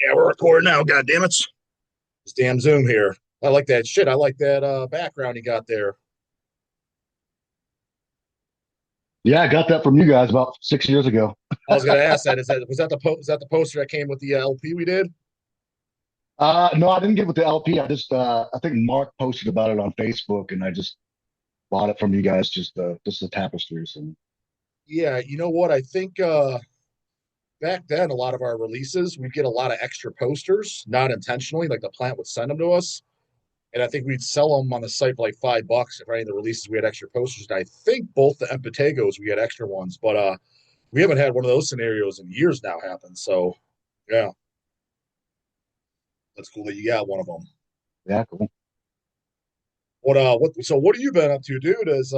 Yeah, we're recording now. God damn it! This damn Zoom here. I like that shit. I like that background you got there. Yeah, I got that from you guys about 6 years ago. I was gonna ask that. Is that was that the was that the poster that came with the LP we did? No, I didn't get with the LP. I think Mark posted about it on Facebook, and I just bought it from you guys, just the tapestries. And Yeah, you know what? I think back then a lot of our releases we'd get a lot of extra posters, not intentionally. Like the plant would send them to us, and I think we'd sell them on the site for like $5 if any of the releases we had extra posters. And I think both the Empatagos we had extra ones, but we haven't had one of those scenarios in years now happen. So yeah, that's cool that you got one of them. yeah, cool. What have you been up to, dude? Is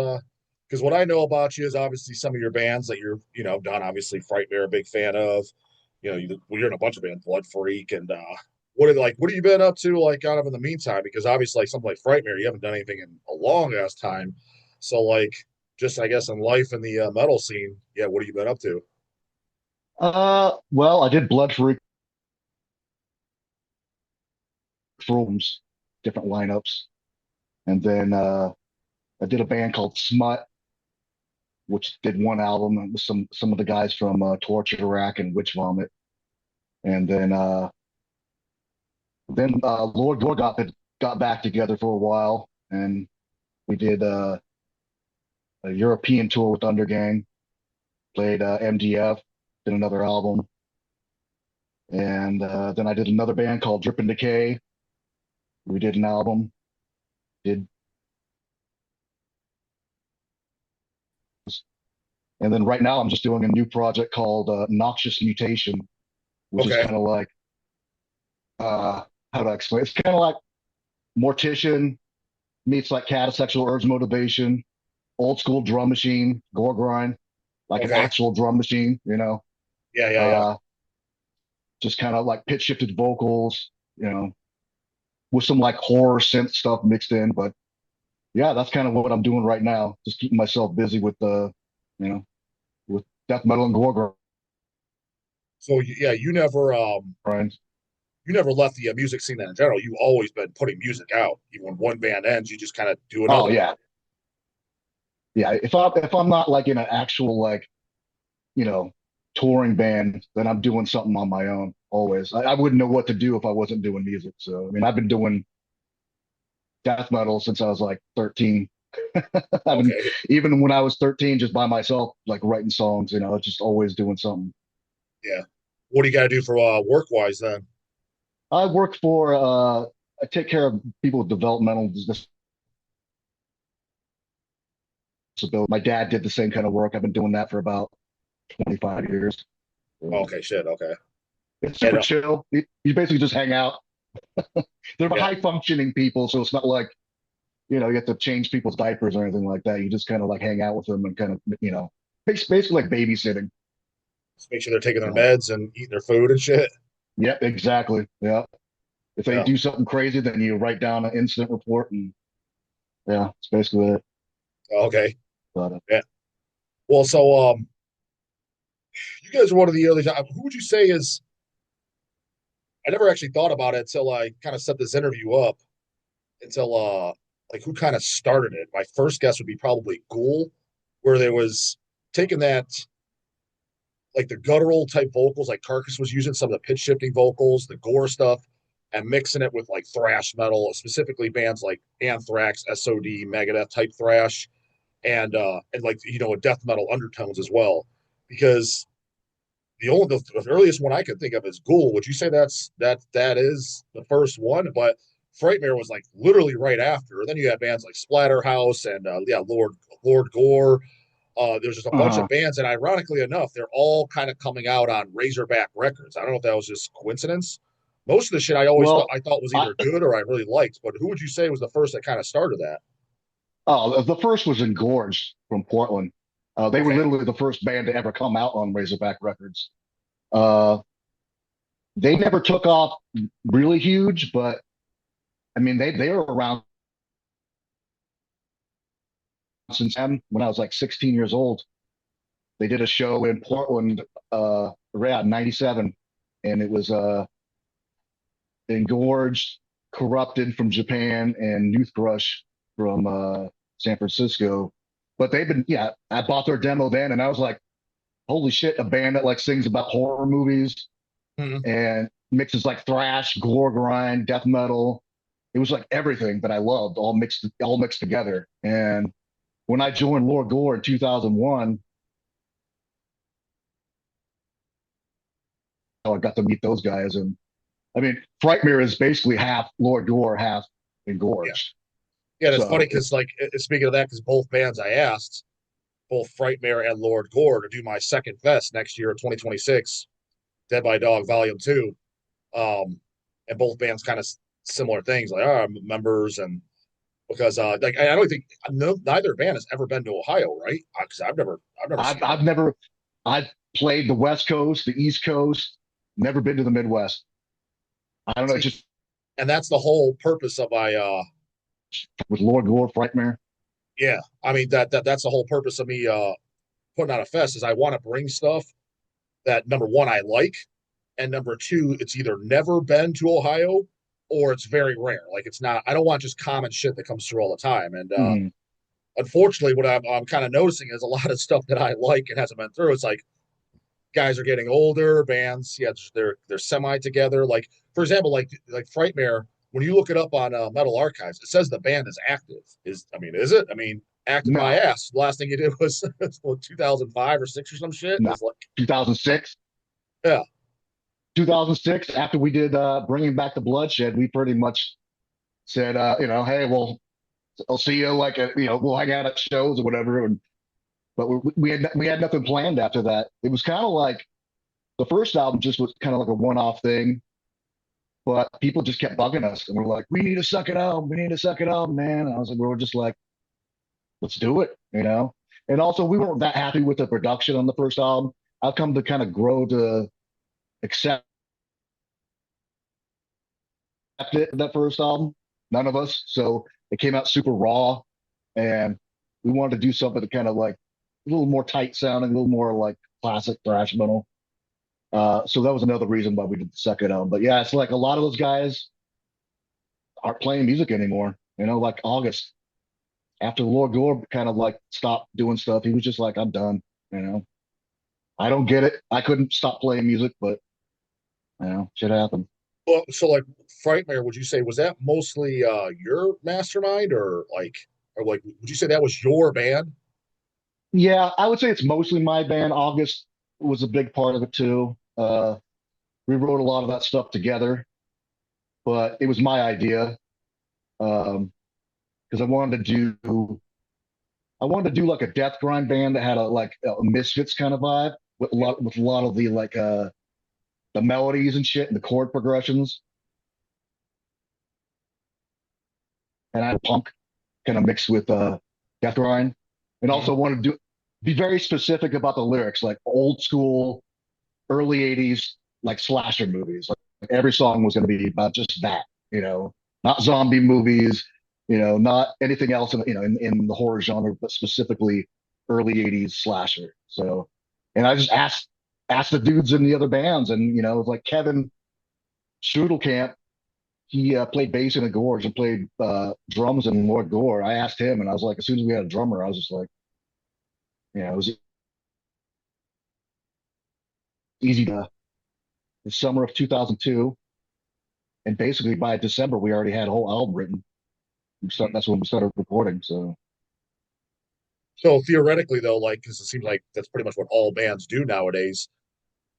because what I know about you is obviously some of your bands that you're done. Obviously, Frightmare, a big fan of. You're in a bunch of bands, Blood Freak, and what have you been up to like kind of in the meantime? Because obviously, like something like Frightmare, you haven't done anything in a long ass time. So like, just I guess in life in the metal scene, yeah, what have you been up to? Well, I did Blood Freak Rooms, different lineups, and then I did a band called Smut, which did one album with some of the guys from Torture Rack and Witch Vomit, and then Lord Gore got back together for a while, and we did a European tour with Undergang, played MDF, did another album, and then I did another band called Drip and Decay. We did an album, did, and then right now I'm just doing a new project called Noxious Mutation, which is Okay, kind of like how do I explain? It's kind of like Mortician meets like Catasexual Urge Motivation, old school drum machine, gore grind, like an okay, actual drum machine, yeah, yeah, yeah. uh, just kind of like pitch shifted vocals, you know, with some like horror synth stuff mixed in. But yeah, that's kind of what I'm doing right now. Just keeping myself busy with you know, with death metal and gore So yeah, grinds. you never left the music scene in general. You've always been putting music out. Even when one band ends, you just kind of do Oh another one. yeah, yeah. If I'm not like in an actual like you know touring band, then I'm doing something on my own. Always, I wouldn't know what to do if I wasn't doing music. So I mean, I've been doing death metal since I was like 13. I've been Okay. even when I was 13, just by myself, like writing songs. Just always doing something. Yeah. What do you got to do for work wise then? I work for I take care of people with developmental disability. My dad did the same kind of work. I've been doing that for about 25 years. So Okay, shit. Okay. it's And super chill. You basically just hang out. They're yeah, high functioning people, so it's not like you have to change people's diapers or anything like that. You just kind of like hang out with them and kind of basically like babysitting. just make sure they're taking their So, meds and eating their food and shit. yeah, exactly. Yeah. If they Yeah. do something crazy, then you write down an incident report, and yeah, it's basically it. Okay. But Yeah. Well, so you guys are one of the early. Who would you say is? I never actually thought about it until I kind of set this interview up. Until like who kind of started it? My first guess would be probably Ghoul, where there was taking that like the guttural type vocals, like Carcass was using some of the pitch shifting vocals, the gore stuff, and mixing it with like thrash metal, specifically bands like Anthrax, SOD, Megadeth type thrash, and like with death metal undertones as well. Because the earliest one I could think of is Ghoul. Would you say that is the first one? But Frightmare was like literally right after. Then you had bands like Splatterhouse and yeah, Lord Gore. There's just a bunch uh, of bands, and ironically enough, they're all kind of coming out on Razorback Records. I don't know if that was just coincidence. Most of the shit well, I thought was I either good or I really liked. But who would you say was the first that kind of started that? oh, the first was Engorged from Portland. They were Okay, literally the first band to ever come out on Razorback Records. Uh, they never took off really huge, but I mean they were around since when I was like 16 years old. They did a show in Portland, around '97, and it was Engorged, Corrupted from Japan, and Youth Crush from San Francisco. But they've been, yeah, I bought their demo then, and I was like, holy shit, a band that like sings about horror movies Mhm. and mixes like thrash, gore, grind, death metal. It was like everything that I loved, all mixed together. And when I joined Lord Gore in 2001, I got to meet those guys. And I mean, Frightmare is basically half Lord Gore, half Yeah. Engorged. Yeah, and it's funny So because, like, speaking of that, because both bands I asked, both Frightmare and Lord Gore, to do my second fest next year, 2026, Dead by Dog Volume 2. And both bands kind of similar things, like, members, and because, like, I don't think neither band has ever been to Ohio, right? Because I've never I've, seen them. I've never, I've played the West Coast, the East Coast, never been to the Midwest. I don't know, See, just and that's the whole purpose of my, with Lord Gore, Frightmare. yeah, I mean, that's the whole purpose of me putting on a fest, is I want to bring stuff that, number one, I like, and number two, it's either never been to Ohio or it's very rare. Like, it's not. I don't want just common shit that comes through all the time. And Mm-hmm. unfortunately, what I'm kind of noticing is a lot of stuff that I like and hasn't been through. It's like guys are getting older, bands, yeah, they're semi together. Like, for example, like Frightmare. When you look it up on Metal Archives, it says the band is active. Is it? I mean, active my No, ass. The last thing you did was 2005 or six or some shit. no, Is like, 2006. yeah, 2006, after we did Bringing Back the Bloodshed, we pretty much said, hey, well, I'll see you like we'll hang out at shows or whatever. And but we had nothing planned after that. It was kind of like the first album just was kind of like a one-off thing, but people just kept bugging us, and we're like, we need a second album, we need a second album, man. And I was like, we were just like, let's do it. And also, we weren't that happy with the production on the first album. I've come to kind of grow to accept it, that first album. None of us. So it came out super raw, and we wanted to do something that kind of like a little more tight sounding, a little more like classic thrash metal. So that was another reason why we did the second album. But yeah, it's like a lot of those guys aren't playing music anymore. Like August after Lord Gore kind of like stopped doing stuff. He was just like, I'm done. You know, I don't get it. I couldn't stop playing music, but shit happened. well, so like Frightmare, would you say was that mostly your mastermind, or like would you say that was your band? Yeah, I would say it's mostly my band. August was a big part of it too. We wrote a lot of that stuff together, but it was my idea because I wanted to do like a death grind band that had a Misfits kind of vibe with a lot of the the melodies and shit and the chord progressions, and I had punk kind of mixed with death grind, and Mhm. also wanted to be very specific about the lyrics, like old school early 80s like slasher movies. Like every song was going to be about just that, not zombie movies, not anything else in the horror genre, but specifically early 80s slasher. So, and I just asked the dudes in the other bands, and like Kevin Strudelkamp, he played bass in a Gorge and played drums in Lord Gore. I asked him, and I was like, as soon as we had a drummer, I was just like, it was easy to the summer of 2002. And basically by December, we already had a whole album written. That's when we started recording. So So theoretically, though, like, because it seems like that's pretty much what all bands do nowadays.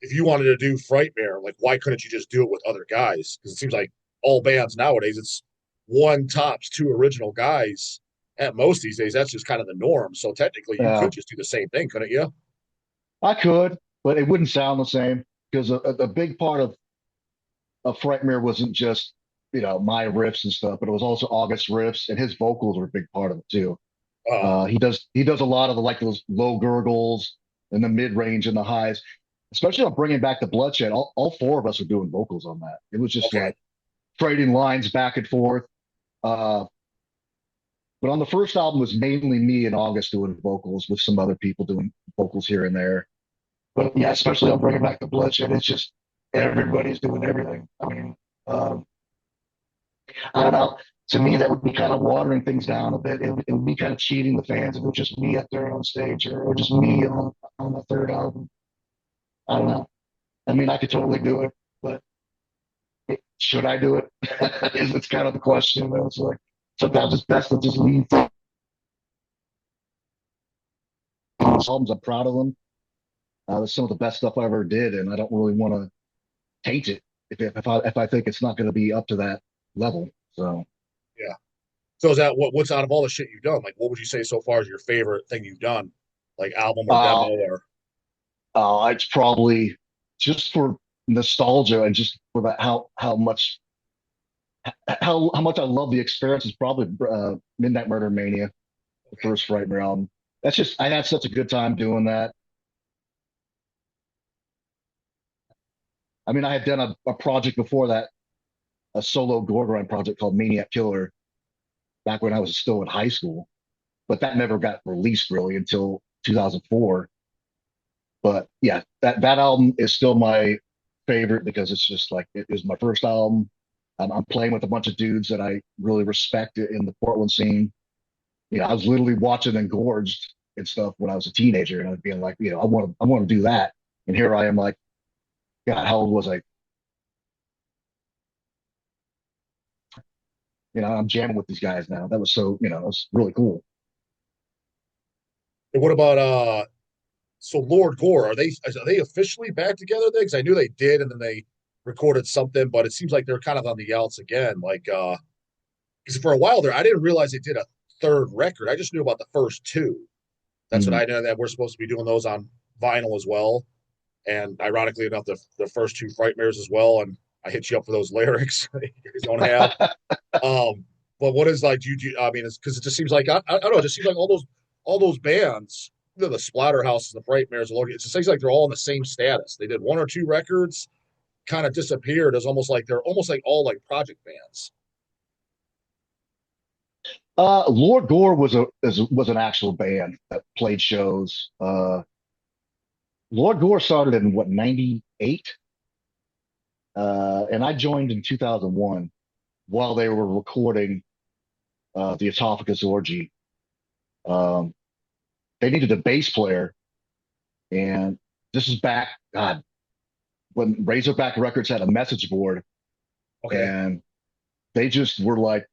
If you wanted to do Frightmare, like, why couldn't you just do it with other guys? Because it seems like all bands nowadays, it's one tops two original guys at most these days. That's just kind of the norm. So technically, you uh, could just do the same thing, couldn't you? I could, but it wouldn't sound the same because a big part of Frightmare wasn't just, my riffs and stuff, but it was also August riffs, and his vocals were a big part of it too. Uh, He does a lot of like those low gurgles and the mid range and the highs, especially on Bringing Back the Bloodshed. All four of us were doing vocals on that. It was just okay. like trading lines back and forth. Uh, But on the first album was mainly me and August doing vocals with some other people doing vocals here and there. But yeah, especially on Bringing Back the Bloodshed, it's just everybody's doing everything. I mean, I don't know. To me, that would be kind of watering things down a bit. It would be kind of cheating the fans if it was just me up there on stage or just me on the third album. I don't know. I mean, I could totally do it, but should I do it? It's kind of the question. It's like sometimes it's best to just leave these albums. I'm proud of them. That's some of the best stuff I ever did, and I don't really want to taint it if I think it's not going to be up to that level. So, Yeah. So is that what's out of all the shit you've done? Like, what would you say so far is your favorite thing you've done? Like album or demo uh, or it's probably just for nostalgia and just for how much I love the experience is probably Midnight Murder Mania, the okay. first Frightmare album. That's just I had such a good time doing that. I mean, I had done a project before that, a solo Gore grind project called Maniac Killer, back when I was still in high school, but that never got released really until 2004. But yeah, that album is still my favorite because it's just like it was my first album. I'm playing with a bunch of dudes that I really respect in the Portland scene. I was literally watching Engorged and stuff when I was a teenager, and I'd be like, I want to do that. And here I am, like, God, how old was I? I'm jamming with these guys now. That was it was really cool. And what about so Lord Gore, are they officially back together then? Because I knew they did, and then they recorded something, but it seems like they're kind of on the outs again. Like because for a while there, I didn't realize they did a third record. I just knew about the first two. That's what Mm. I know, that we're supposed to be doing those on vinyl as well. And ironically enough, the first two Frightmares as well. And I hit you up for those lyrics you guys don't have. Um, but what is like? I mean, it's because it just seems like I don't know. It just seems like all those bands, the Splatterhouse, the Frightmares, it just seems like they're all in the same status. They did one or two records, kind of disappeared. As almost like they're almost like all like project bands. Lord Gore was an actual band that played shows. Lord Gore started in what, 98, and I joined in 2001 while they were recording the Esophagus Orgy. Um, they needed a bass player, and this is back, God, when Razorback Records had a message board, Okay. and they just were like,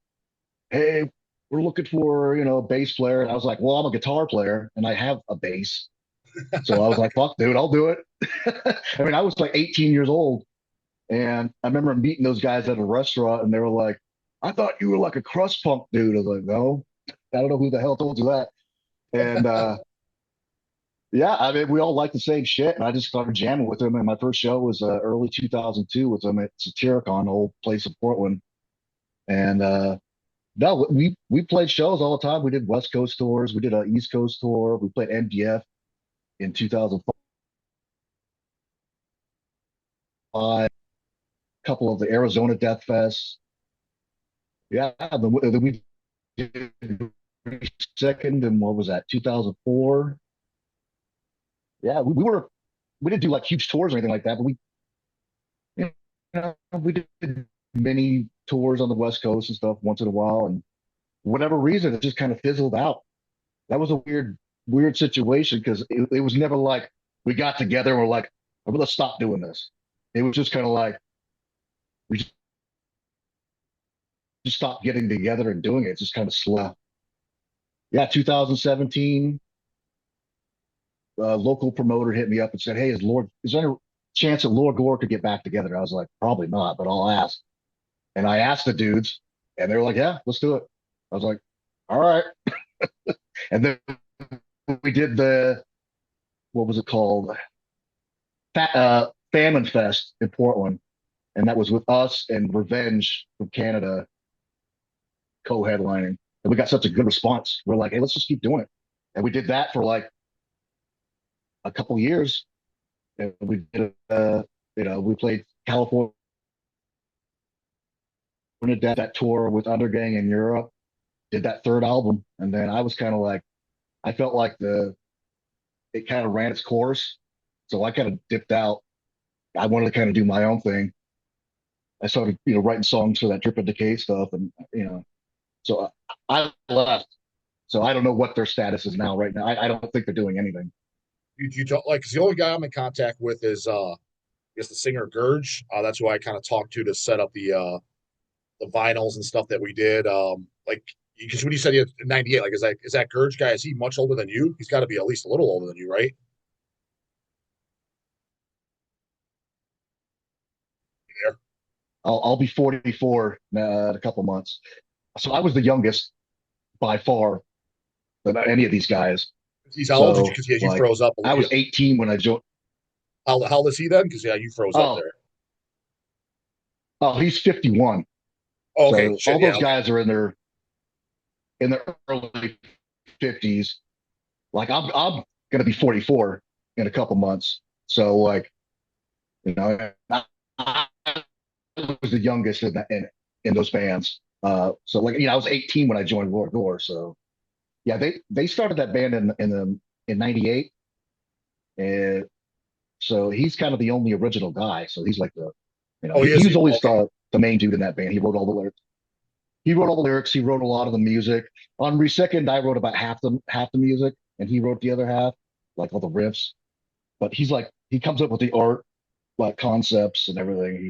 "Hey, we're looking for a bass player." And I was like, "Well, I'm a guitar player, and I have a bass." So I was like, "Fuck, dude, I'll do it." I mean, I was like 18 years old, and I remember meeting those guys at a restaurant, and they were like, "I thought you were like a crust punk dude." I was like, "No, I don't know who the hell told you that." And yeah, I mean, we all like the same shit, and I just started jamming with them. And my first show was early 2002 with them at Satyricon, the old place in Portland. And no, we played shows all the time. We did West Coast tours, we did an East Coast tour, we played MDF in 2005, a couple of the Arizona Death Fest. Yeah, then we did second, and what was that, 2004? Yeah, we didn't do like huge tours or anything like that, but we did mini tours on the West Coast and stuff once in a while, and for whatever reason, it just kind of fizzled out. That was a weird situation because it was never like we got together and we're like, "I'm gonna stop doing this." It was just kind of like we just stopped getting together and doing it. It's just kind of slow. Yeah, 2017, a local promoter hit me up and said, "Hey, is there any chance that Lord Gore could get back together?" I was like, "Probably not, but I'll ask." And I asked the dudes, and they were like, "Yeah, let's do it." I was like, "All right." And then we did the, what was it called? Famine Fest in Portland, and that was with us and Revenge from Canada co-headlining. And we got such a good response. We're like, "Hey, let's just keep doing it." And we did that for like a couple years. And we did, we played California, that tour with Undergang in Europe. Did that third album, and then I was kind of like, I felt like it kind of ran its course, so I kind of dipped out. I wanted to kind of do my own thing. I started, writing songs for that Drip and Decay stuff, and so I left. So I don't know what their status is now. Right now, I don't think they're doing anything. You talk like 'cause the only guy I'm in contact with is the singer Gurge. That's who I kind of talked to set up the vinyls and stuff that we did. Like because when you said he had 98, like is that Gurge guy? Is he much older than you? He's got to be at least a little older than you, right? Yeah. I'll be 44 in a couple months. So I was the youngest by far than any of these guys. He's how old did you? So Because yeah, you like froze up. I was 18 when I joined. How old is he then? Because yeah, you froze up Oh, there. oh, he's 51. Oh, okay, So shit, all yeah, those okay, guys are in their early 50s. Like I'm gonna be 44 in a couple months. So like, I was the youngest in those bands. So like, I was 18 when I joined Lord Gore. So yeah, they started that band in '98, and so he's kind of the only original guy. So he's like oh, he he is. was always Okay, the main dude in that band. He wrote all the lyrics. He wrote all the lyrics. He wrote a lot of the music. On Resecond, I wrote about half the music, and he wrote the other half, like all the riffs. But he comes up with the art, like concepts and everything.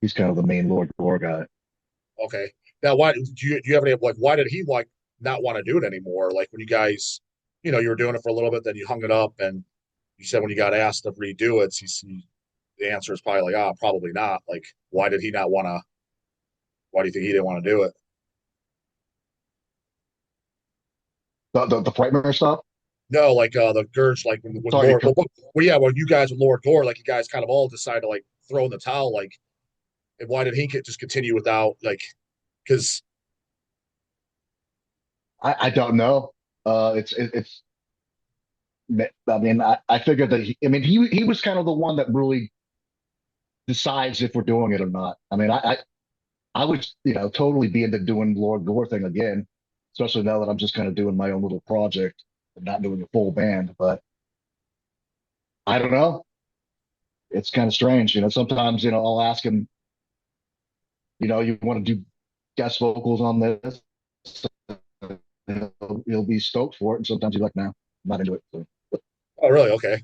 He's kind of the main Lord Gore guy. okay. Now, why do you have any like? Why did he like not want to do it anymore? Like when you guys, you were doing it for a little bit, then you hung it up, and you said when you got asked to redo it, the answer is probably like, ah, probably not. Like, why did he not want to? Why do you think he didn't want to do it? The Frightmare stuff. No, like the Gurge, like with Sorry to Lord. cut. Well, yeah, well, you guys with Lord Gore, like you guys kind of all decided to like throw in the towel. Like, and why did he just continue without like? Because I don't know. It's. I mean, I figured that I mean, he was kind of the one that really decides if we're doing it or not. I mean, I would, totally be into doing Lord Gore thing again, especially now that I'm just kind of doing my own little project and not doing a full band. But I don't know. It's kind of strange, Sometimes, I'll ask him, you want to do guest vocals on this? He'll be stoked for it, and sometimes he's like, "No, I'm not into it." So, oh, really? Okay.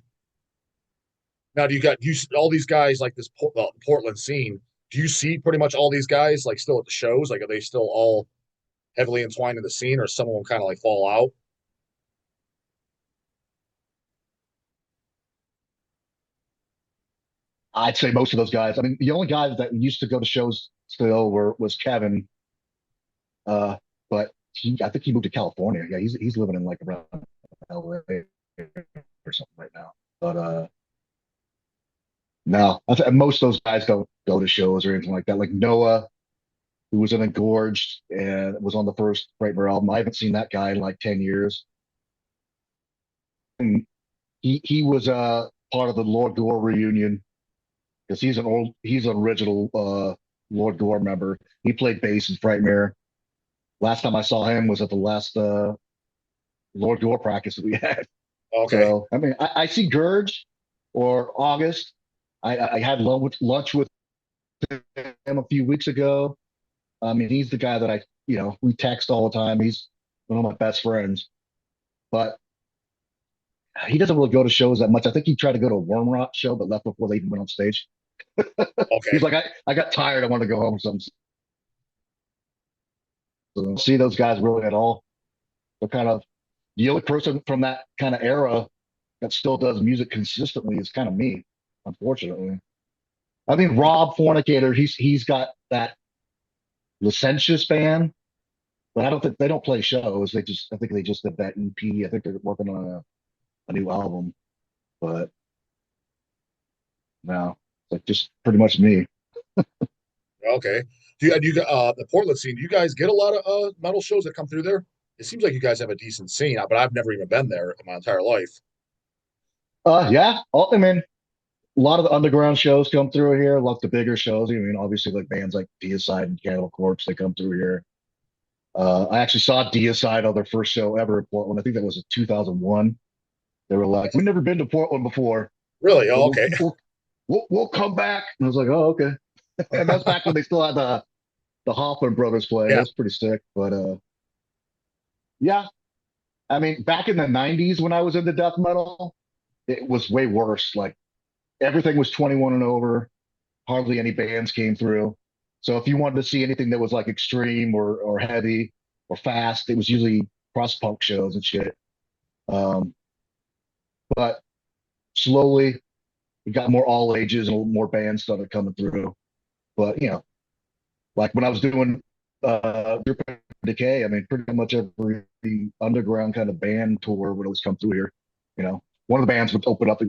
Now, do you all these guys like this Portland scene? Do you see pretty much all these guys like still at the shows? Like, are they still all heavily entwined in the scene, or some of them kind of like fall out? I'd say most of those guys. I mean, the only guys that used to go to shows still was Kevin, but I think he moved to California. Yeah, he's living in like around LA or something right now. But no, most of those guys don't go to shows or anything like that. Like Noah, who was in Engorged and was on the first Frightmare album. I haven't seen that guy in like 10 years. And he was part of the Lord Gore reunion because he's an original Lord Gore member. He played bass in Frightmare. Last time I saw him was at the last Lord Gore practice that we had. Okay, So I mean, I see Gurge or August. I had lunch with him a few weeks ago. I mean, he's the guy that we text all the time. He's one of my best friends, but he doesn't really go to shows that much. I think he tried to go to a Worm Rot show, but left before they even went on stage. okay, He's like, I got tired. I wanted to go home or something. So I don't see those guys really at all. They're kind of the only person from that kind of era that still does music consistently is kind of me, unfortunately. I mean, Rob Fornicator, he's got that licentious band, but I don't think they don't play shows. I think they just did that EP. I think they're working on a new album, but no, it's like just pretty much me. okay. Do you the Portland scene? Do you guys get a lot of metal shows that come through there? It seems like you guys have a decent scene, but I've never even been there in my entire life. Yeah, I mean, a lot of the underground shows come through here. A lot of the bigger shows. I mean, obviously, like bands like Deicide and Cannibal Corpse, they come through here. I actually saw Deicide on their first show ever in Portland. I think that was in 2001. They were like, "We've never been to Portland before, Really? but Oh, okay. we'll come back." And I was like, "Oh, okay." And that's back when they still had the Hoffman brothers playing. Yeah, That's pretty sick. But yeah, I mean, back in the '90s when I was into death metal, it was way worse. Like everything was 21 and over. Hardly any bands came through. So if you wanted to see anything that was like extreme or heavy or fast, it was usually cross punk shows and shit. Um, but slowly we got more all ages and more bands started coming through. But like when I was doing Decay, I mean, pretty much every underground kind of band tour would always come through here. One of the bands would open up,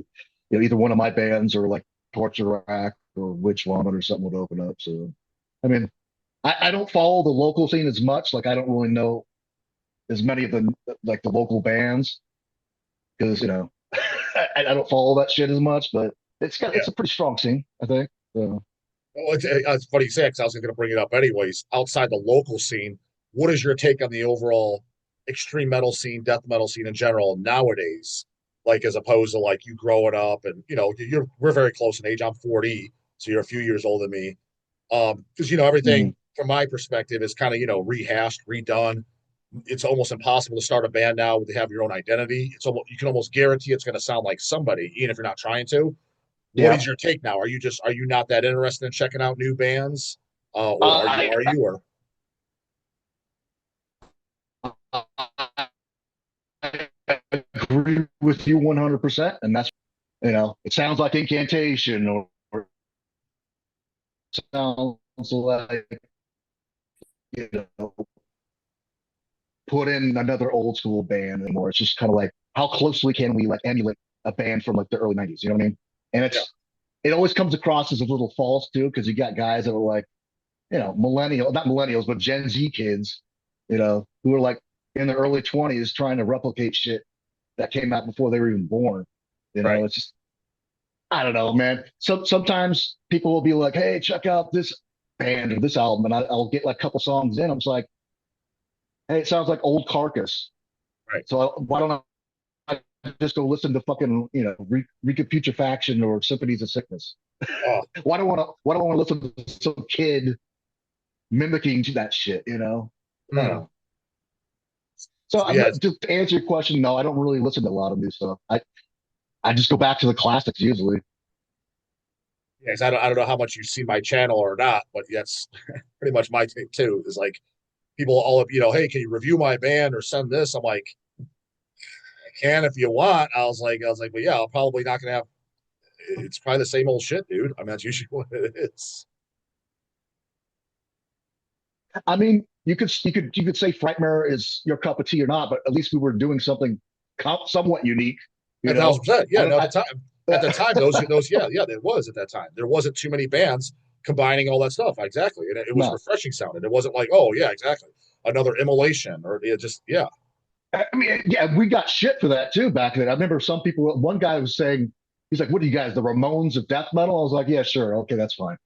either one of my bands or like Torture Rack or Witch Vomit or something would open up. So, I mean, I don't follow the local scene as much. Like, I don't really know as many of the like the local bands because I don't follow that shit as much. But yeah. it's a pretty strong scene, I think. So, Well, it's funny you say it 'cause I was going to bring it up anyways. Outside the local scene, what is your take on the overall extreme metal scene, death metal scene in general nowadays? Like as opposed to like you growing up, and we're very close in age. I'm 40, so you're a few years older than me. Because mm, everything from my perspective is kind of rehashed, redone. It's almost impossible to start a band now to have your own identity. It's almost you can almost guarantee it's going to sound like somebody, even if you're not trying to. What yeah. is your take now? Are you not that interested in checking out new bands, or are you? I, Are you? Or I agree with you 100%. And that's, it sounds like incantation or sounds like, you know, put in another old school band anymore. It's just kind of like, how closely can we like emulate a band from like the early '90s? You know what I mean? And yeah, it always comes across as a little false too, because you got guys that are like, not millennials, but Gen Z kids, who are like in their early 20s trying to replicate shit that came out before they were even born. right. It's just, I don't know, man. Sometimes people will be like, "Hey, check out this band or this album," and I'll get like a couple songs in. I'm just like, "Hey, it sounds like old Carcass." Right. So why don't I just go listen to fucking Rika Putrefaction or Symphonies of Sickness? Oh, Why do I want to listen to some kid mimicking that shit? I don't mm. know. So So yeah, just to answer your question, no, I don't really listen to a lot of new stuff. I just go back to the classics usually. I don't know how much you see my channel or not, but that's pretty much my take too. Is like people all up, hey, can you review my band or send this? I'm like, I can if you want. I was like, but yeah, I'm probably not gonna have. It's probably the same old shit, dude. I mean, that's usually what it is. I mean, you could say Frightmare is your cup of tea or not, but at least we were doing something somewhat unique. You A thousand know, percent. I Yeah, don't. no, at the time, those, yeah, it was at that time. There wasn't too many bands combining all that stuff. Exactly. And it was No, refreshing sounding. It wasn't like, oh yeah, exactly. Another immolation or it just, yeah. I mean, yeah, we got shit for that too back then. I remember some people. One guy was saying, he's like, "What are you guys, the Ramones of death metal?" I was like, "Yeah, sure, okay, that's fine."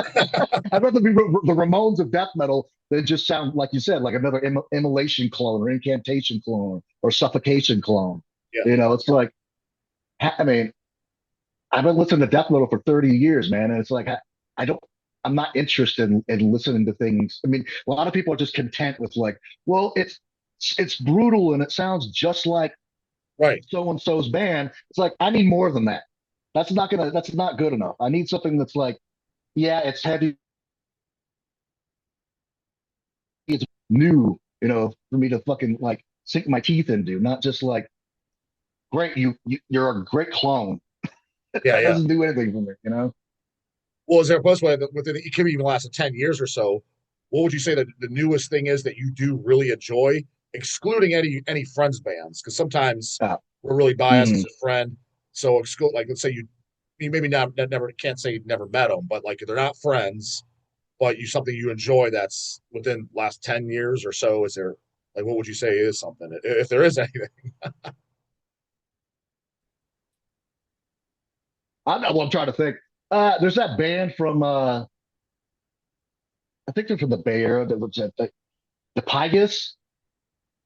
I'd rather be the Ramones of death metal than just sound like you said, like another immolation clone or incantation clone or suffocation clone. Yeah. It's like, I mean, I've been listening to death metal for 30 years, man. And it's like, I don't, I'm not interested in listening to things. I mean, a lot of people are just content with like, well, it's brutal and it sounds just like Right. so and so's band. It's like, I need more than that. That's not good enough. I need something that's like, yeah, it's heavy, it's new, for me to fucking like sink my teeth into, not just like, great, you're a great clone. Yeah. That Yeah. doesn't do anything for me. Well, is there a best way that within it could even last 10 years or so? What would you say that the newest thing is that you do really enjoy, excluding any friends bands? Because sometimes Uh, we're really biased as mm, a friend. So exclude like let's say you maybe not never can't say you've never met them, but like they're not friends, but you something you enjoy that's within last 10 years or so. Is there like what would you say is something if there is anything? I'm trying to think. There's that band from I think they're from the Bay Area that looks at the Pygus.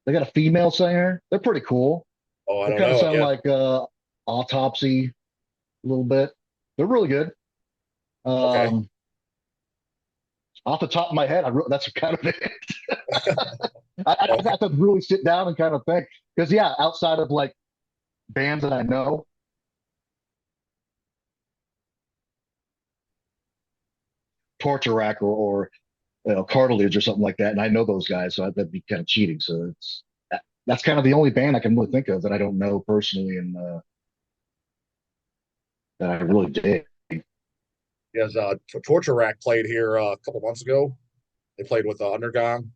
They got a female singer. They're pretty cool. Oh, I They don't kind of know. sound Yeah. like Autopsy a little bit. They're really good. Okay. Um, Off the top of my head, that's kind of it. I'd Okay. have to really sit down and kind of think because yeah, outside of like bands that I know, Torture Rack or Cartilage or something like that, and I know those guys, so that'd be kind of cheating. So that's kind of the only band I can really think of that I don't know personally and that I really dig. Because Torture Rack played here a couple months ago. They played with Undergone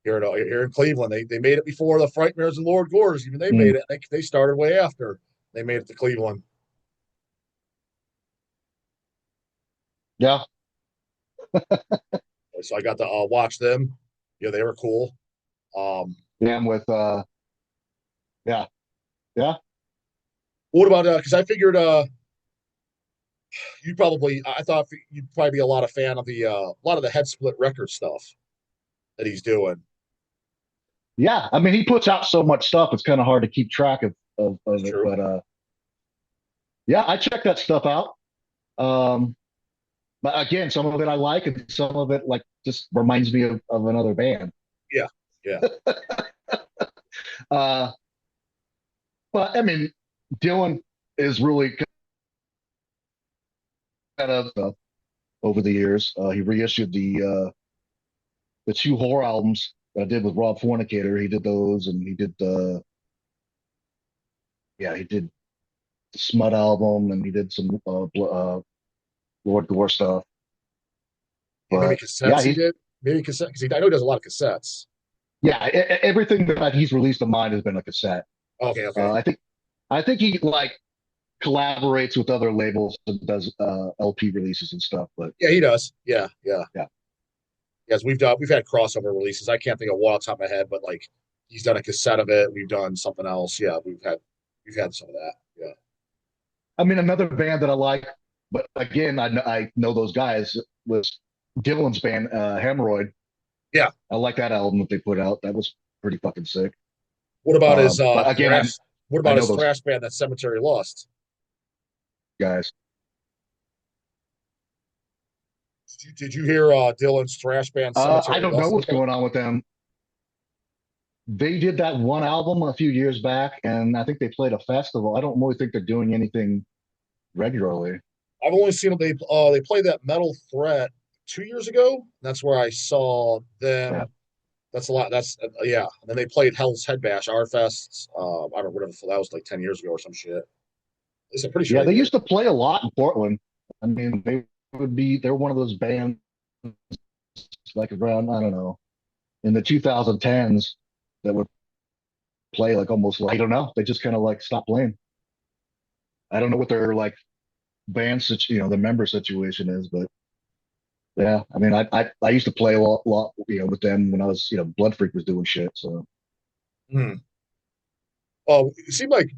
here in Cleveland. They made it before the Frightmares and Lord Gores. Even they Mm, made it. They started way after they made it to Cleveland. yeah, So I got to watch them. Yeah, they were cool. Um, yeah, I'm with yeah, yeah. what about because I figured you probably I thought you'd probably be a lot of fan of the a lot of the head split record stuff that he's doing. Yeah, I mean, he puts out so much stuff; it's kind of hard to keep track It's of it. true. But yeah, I check that stuff out. Um, but again, some of it I like, and some of it like just reminds me of another band. Yeah, yeah. Uh, but I mean, Dylan is really kind of over the years. He reissued the two horror albums that I did with Rob Fornicator. He did those, and he did the yeah, he did the Smut album, and he did some Lord Gore stuff. Yeah, maybe But yeah, cassettes he did. Maybe cassette because I know he does a lot of cassettes. yeah, everything that he's released of mine has been a cassette. Okay, Uh, okay. I think I think he like collaborates with other labels and does LP releases and stuff. But Yeah, he does. Yeah, yeah. yeah, Yes, we've had crossover releases. I can't think of one off the top of my head, but like he's done a cassette of it. We've done something else. Yeah, we've had some of that. Yeah. I mean another band that I like, but again I know those guys was Dylan's band Hemorrhoid. Yeah. I like that album that they put out. That was pretty fucking sick. What about his But again, thrash? What I about know his those thrash band that Cemetery Lost? guys. Did you hear Dylan's thrash band I Cemetery don't know Lost? what's going on with them. They did that one album a few years back, and I think they played a festival. I don't really think they're doing anything regularly. I've only seen them. They played that Metal Threat 2 years ago. That's where I saw Yeah, them. That's a lot. That's yeah. And then they played Hell's Head Bash, our fests. I don't know whatever that was like 10 years ago or some shit. At least I'm pretty sure yeah. they They did. used to play a lot in Portland. I mean, they're one of those bands like around I don't know in the 2010s that would play like almost like I don't know. They just kind of like stopped playing. I don't know what their like the member situation is, but yeah, I mean, I used to play a lot, with them when I was, Blood Freak was doing shit. So, Hmm. It seemed like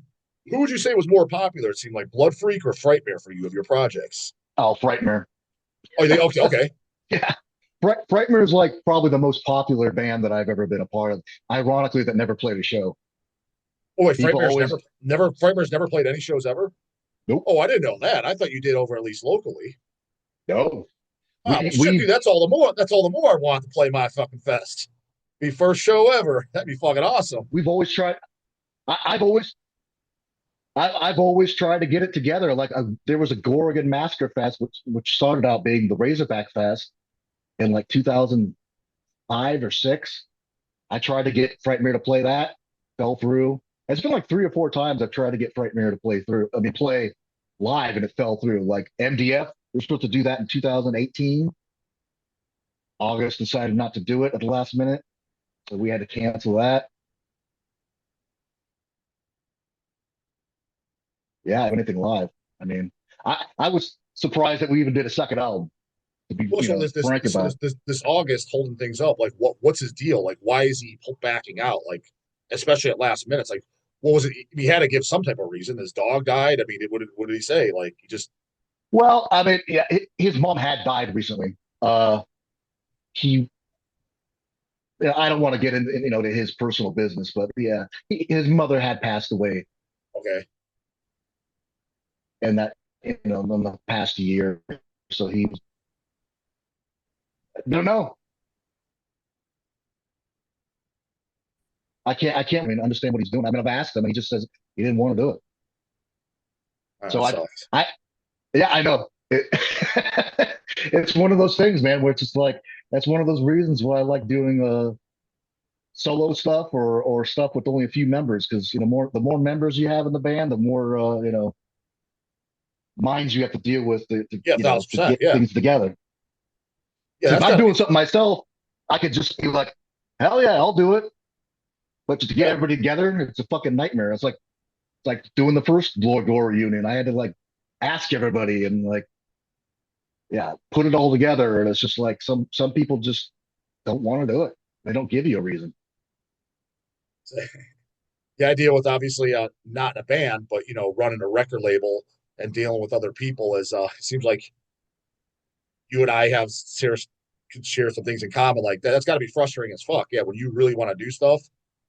who would you say was more popular? It seemed like Blood Freak or Frightmare for you of your projects. oh, Frightmare. Oh, they okay, okay. Yeah. Frightmare is like probably the most popular band that I've ever been a part of. Ironically, that never played a show. Oh wait, People Frightmare's always, never Frightmare's never played any shows ever. nope, Oh, I didn't know that. I thought you did over at least locally. no. Ah, well, We, shit, dude. we've, That's all the more I want to play my fucking fest. Be first show ever. That'd be fucking awesome. we've always tried. I, I've always tried to get it together. Like there was a Gorgon Masker Fest, which started out being the Razorback Fest in like 2005 or six. I tried to get Frightmare to play that, fell through. It's been like three or four times I've tried to get Frightmare to play live, and it fell through. Like MDF, we're supposed to do that in 2018. August decided not to do it at the last minute, so we had to cancel that. Yeah, anything live. I mean, I was surprised that we even did a second album. To be Well, frank about it. this August holding things up. Like, what's his deal? Like, why is he backing out? Like, especially at last minutes. Like, what was it? He had to give some type of reason. His dog died. I mean, what did he say? Like, he just Well, I mean, yeah, his mom had died recently. He Yeah, I don't want to get into to his personal business, but yeah, his mother had passed away, okay. and that in the past year. So don't know. I mean, understand what he's doing. I mean, I've asked him, and he just says he didn't want to do it. That So sucks. I, yeah, I know. It's one of those things, man, where it's just like, that's one of those reasons why I like doing solo stuff or stuff with only a few members, because the more members you have in the band, the more minds you have to deal with Yeah, thousand to percent. get Yeah, things together. yeah. So if That's I'm gotta be. doing something myself, I could just be like, hell yeah, I'll do it. But to get Yeah, everybody together, it's a fucking nightmare. It's like doing the first Gore reunion. I had to like ask everybody and like, yeah, put it all together. And it's just like some people just don't want to do it. They don't give you a reason. the idea with obviously not in a band, but running a record label and dealing with other people is it seems like you and I have could share some things in common like that. That's got to be frustrating as fuck. Yeah, when you really want to do stuff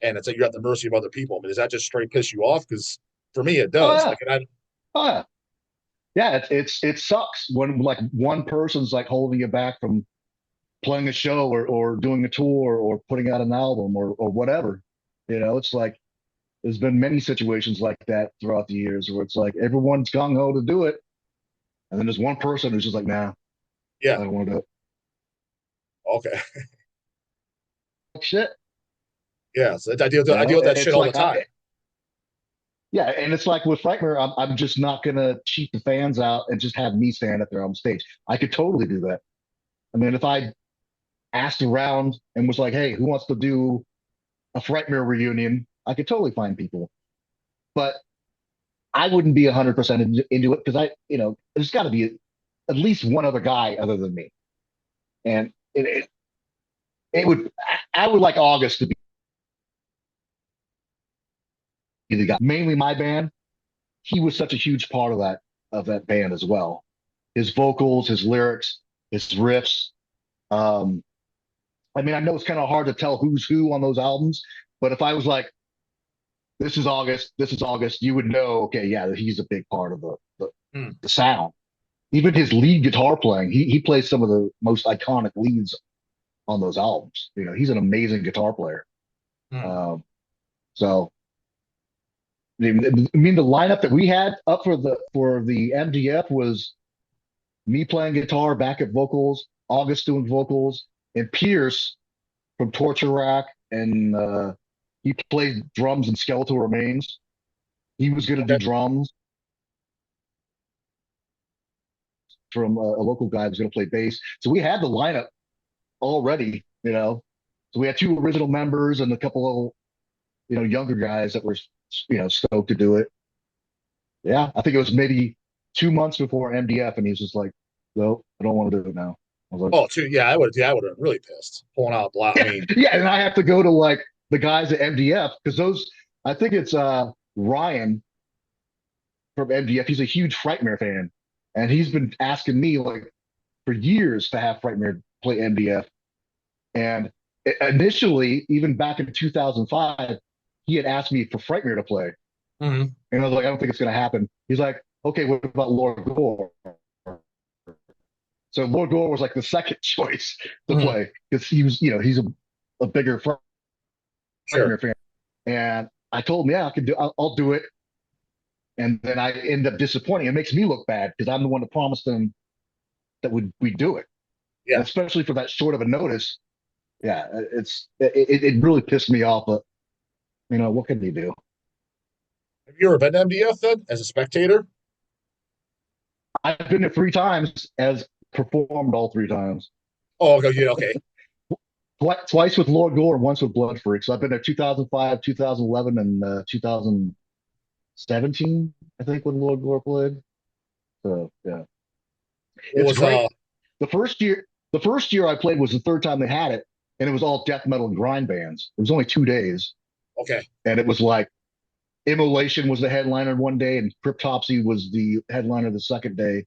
and it's like you're at the mercy of other people. I mean, does that just straight piss you off? Because for me, it Oh does. yeah, Like, and I oh yeah, yeah. It sucks when like one person's like holding you back from playing a show or doing a tour or putting out an album or whatever. It's like there's been many situations like that throughout the years where it's like everyone's gung ho to do it, and then there's one person who's just like, nah, yeah, I don't want to do it. okay, Shit, yeah. So I deal with that shit it's all the like time. yeah, and it's like with Frightmare, I'm just not gonna cheat the fans out and just have me stand up there on stage. I could totally do that. I mean, if I asked around and was like, hey, who wants to do a Frightmare reunion? I could totally find people, but I wouldn't be 100% into it because there's got to be at least one other guy other than me, and it would I would like August to be the guy. Mainly my band. He was such a huge part of that band as well. His vocals, his lyrics, his riffs. Um, I mean, I know it's kind of hard to tell who's who on those albums, but if I was like, this is August, you would know, okay, yeah, he's a big part of Hmm. the sound. Even his lead guitar playing, he plays some of the most iconic leads on those albums. He's an amazing guitar player. Hmm. Um, so I mean, the lineup that we had up for the MDF was me playing guitar, backup vocals, August doing vocals, and Pierce from Torture Rack, and he played drums in Skeletal Remains. He was going to do Okay. drums from a local guy who was going to play bass. So we had the lineup already. So we had two original members and a couple of younger guys that were stoked to do it. Yeah, I think it was maybe 2 months before MDF, and he was just like, "No, I don't want to do it now." I was like, Oh, too. Yeah, I would. Yeah, I would have been really pissed pulling out a lot. I mean, "Yeah," and I have to go to like the guys at MDF because those. I think it's Ryan from MDF. He's a huge Frightmare fan, and he's been asking me like for years to have Frightmare play MDF. And initially, even back in 2005, he had asked me for Frightmare to play, mhm. and I was like, "I don't think it's going to happen." He's like, "Okay, what about Lord Gore?" So Lord Gore was like the second choice to Mhm. play because he was, he's a bigger Sure. Frightmare fan. And I told him, yeah, I'll do it. And then I end up disappointing. It makes me look bad because I'm the one that promised them that we do it, and Yeah. especially for that short of a notice. Yeah, it really pissed me off. But what can you do? Have you ever been to MDF then as a spectator? I've been there 3 times, as performed all 3 times. Oh, okay. Yeah. Okay. Twice with Lord Gore and once with Blood Freak. So I've been there 2005, 2011, and 2017, I think, when Lord Gore played. So yeah, What it's was great. The first year I played was the third time they had it, and it was all death metal and grind bands. It was only 2 days, okay. and it was like Immolation was the headliner one day, and Cryptopsy was the headliner the second day.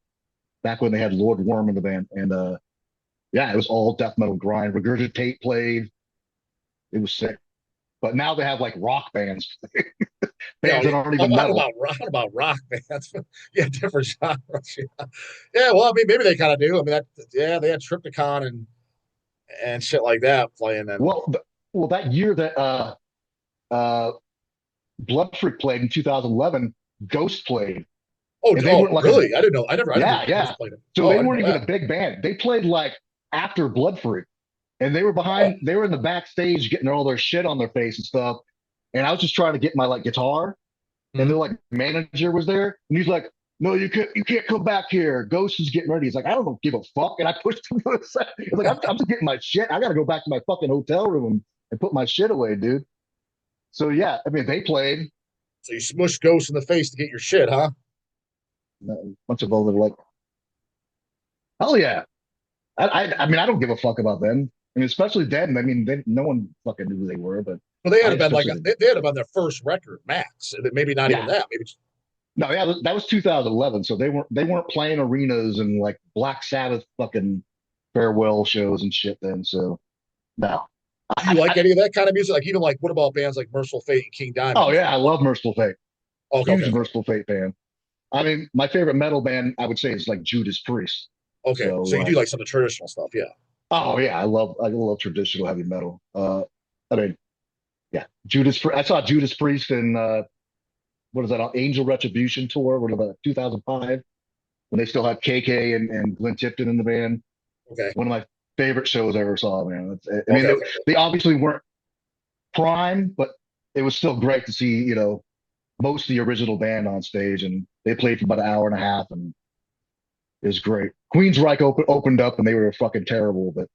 Back when they had Lord Worm in the band, and yeah, it was all death metal grind. Regurgitate played. It was sick. But now they have like rock bands, Yeah. bands that aren't even metal. What about rock bands? Yeah, different genres. Yeah. Yeah. Well, I mean, maybe they kind of do. I mean, that. Yeah, they had Triptychon and and shit like that playing. And Well, well, that year that uh, Blood Freak played in 2011, Ghost played, oh, and they oh, weren't like a really? I didn't know. I never yeah, knew Ghost yeah. played it. So Oh, they I didn't weren't know even that. a big band. They played like after Blood Freak, and they were Oh, behind. They were in the backstage getting all their shit on their face and stuff. And I was just trying to get my like guitar, and mhm. their like manager was there, and he's like, "No, you can't come back here. Ghost is getting ready." He's like, "I don't give a fuck," and I pushed him to the side. He's like, I'm just getting my shit. I got to go back to my fucking hotel room and put my shit away, dude." So yeah, I mean, they played So you smushed Ghost in the face to get your shit, huh? a bunch of other like, hell yeah. I mean, I don't give a fuck about them. I mean, especially then. I mean, no one fucking knew who they were, but Well, they had I to been like especially didn't. they had to been their first record, max. Maybe not even Yeah, that. Maybe no, yeah, that was 2011. So they weren't playing arenas and like Black Sabbath fucking farewell shows and shit then. So no. do you like any of that kind of music? Like even like what about bands like Merciful Fate and King Oh Diamond? yeah, I love Merciful Fate. Okay, okay, Huge okay, Merciful Fate fan. I mean, my favorite metal band I would say is like Judas Priest. okay. So So you do like some of the traditional stuff, yeah. oh yeah, I love traditional heavy metal. I mean, yeah, I saw Judas Priest in what is that? Angel Retribution tour, what about 2005 when they still had KK and Glenn Tipton in the band. Okay, One of my favorite shows I ever saw, man. I mean, okay, they, okay. they obviously weren't prime, but it was still great to see, most of the original band on stage, and they played for about an hour and a half, and it was great. Queensryche opened up, and they were fucking terrible, but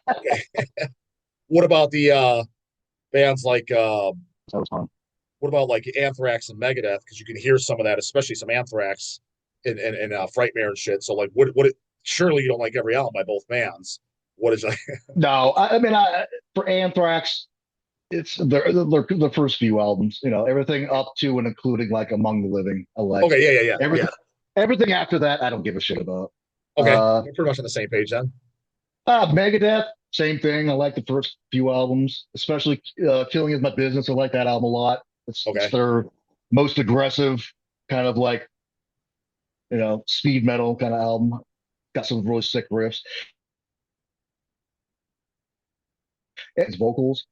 Okay. What about the bands like that was fun. what about like Anthrax and Megadeth? Because you can hear some of that, especially some Anthrax and Frightmare and shit. So like, surely you don't like every album by both bands. What is like? No, I mean, for Anthrax, it's the first few albums, everything up to and including like Among the Living. I like Okay, yeah, yeah, yeah, yeah. everything. Everything after that, I don't give a shit about. Okay, Uh, we're pretty much on the same page then. Megadeth, same thing. I like the first few albums, especially "Killing Is My Business." I like that album a lot. It's Okay, their most aggressive kind of like speed metal kind of album. Got some really sick riffs. It's vocals,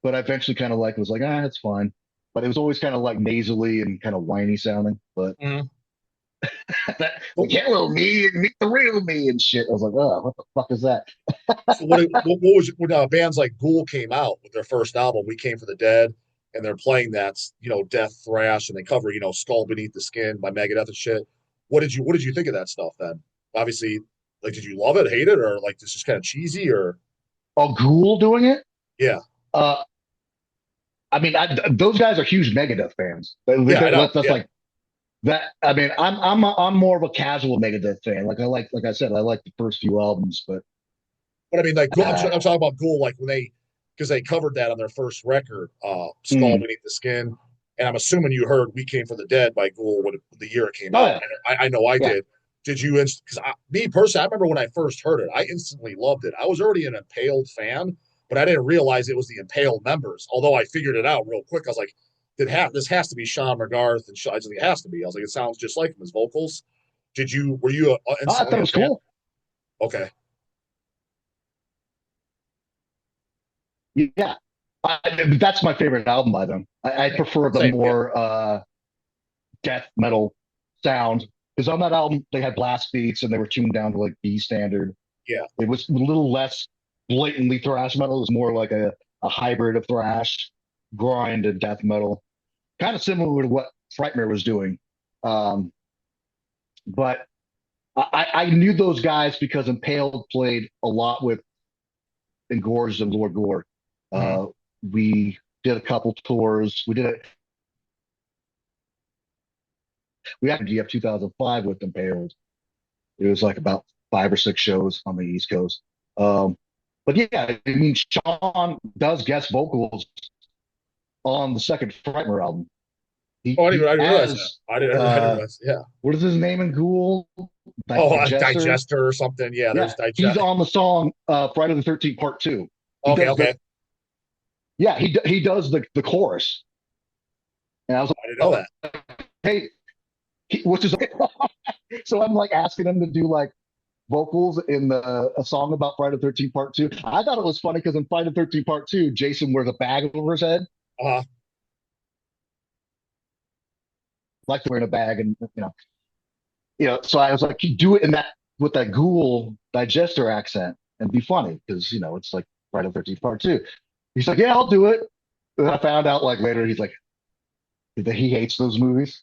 but I eventually kind of like was like, it's fine. But it was always kind of like nasally and kind of whiny sounding. But mm-hmm. that like hello me and meet the real me and shit. I was like, oh, what the fuck is that? So what was when bands like Ghoul came out with their first album, We Came for the Dead, and they're playing that death thrash, and they cover Skull Beneath the Skin by Megadeth and shit. What did you think of that stuff then? Obviously, like, did you love it, hate it, or like this is kind of cheesy, or Oh, Ghoul doing it? yeah, Uh, I mean, those guys are huge Megadeth fans. yeah, I know, That's yeah. like that. I mean, I'm more of a casual Megadeth fan. Like I said, I like the first few albums, but But I mean, like, uh, I'm talking about Ghoul, like when because they covered that on their first record, Skull mm, Beneath the Skin, and I'm assuming you heard We Came for the Dead by Ghoul when the year it came oh out. yeah, I know I yeah. did. Did you? Because me personally, I remember when I first heard it, I instantly loved it. I was already an Impaled fan, but I didn't realize it was the Impaled members. Although I figured it out real quick, I was like, this has to be Sean McGarth and I was like, it has to be. I was like, it sounds just like him, his vocals. Were you Oh, I thought instantly it a was fan? cool. Okay, Yeah, that's my favorite album by them. I prefer the same, yeah. more death metal sound because on that album they had blast beats and they were tuned down to like B standard. Yeah. It was a little less blatantly thrash metal. It was more like a hybrid of thrash, grind, and death metal, kind of similar to what Frightmare was doing. Um, but I knew those guys because Impaled played a lot with Engorged and Lord Gore. Mhm. Uh, we did a couple tours. We had GF 2005 with Impaled. It was like about 5 or 6 shows on the East Coast. But yeah, I mean, Sean does guest vocals on the second Frightmare album. He, Oh, he I didn't realize that. as I didn't realize. Yeah. what is his name in Ghoul? Oh, a Digester. digester or something. Yeah, there's Yeah, he's digest. on the song Friday the 13th Part 2. He Okay, does the okay. yeah he does the chorus, and I was I didn't know like, that. oh hey, what's his? So I'm like asking him to do like vocals in a song about Friday the 13th Part 2. I thought it was funny because in Friday the 13th Part 2, Jason wears a bag over his head, Uh, like wearing a bag, and so I was like, you do it in that with that Ghoul digester accent and be funny because it's like Friday the 13th Part 2. He's like, yeah, I'll do it. And I found out like later he's like that he hates those movies.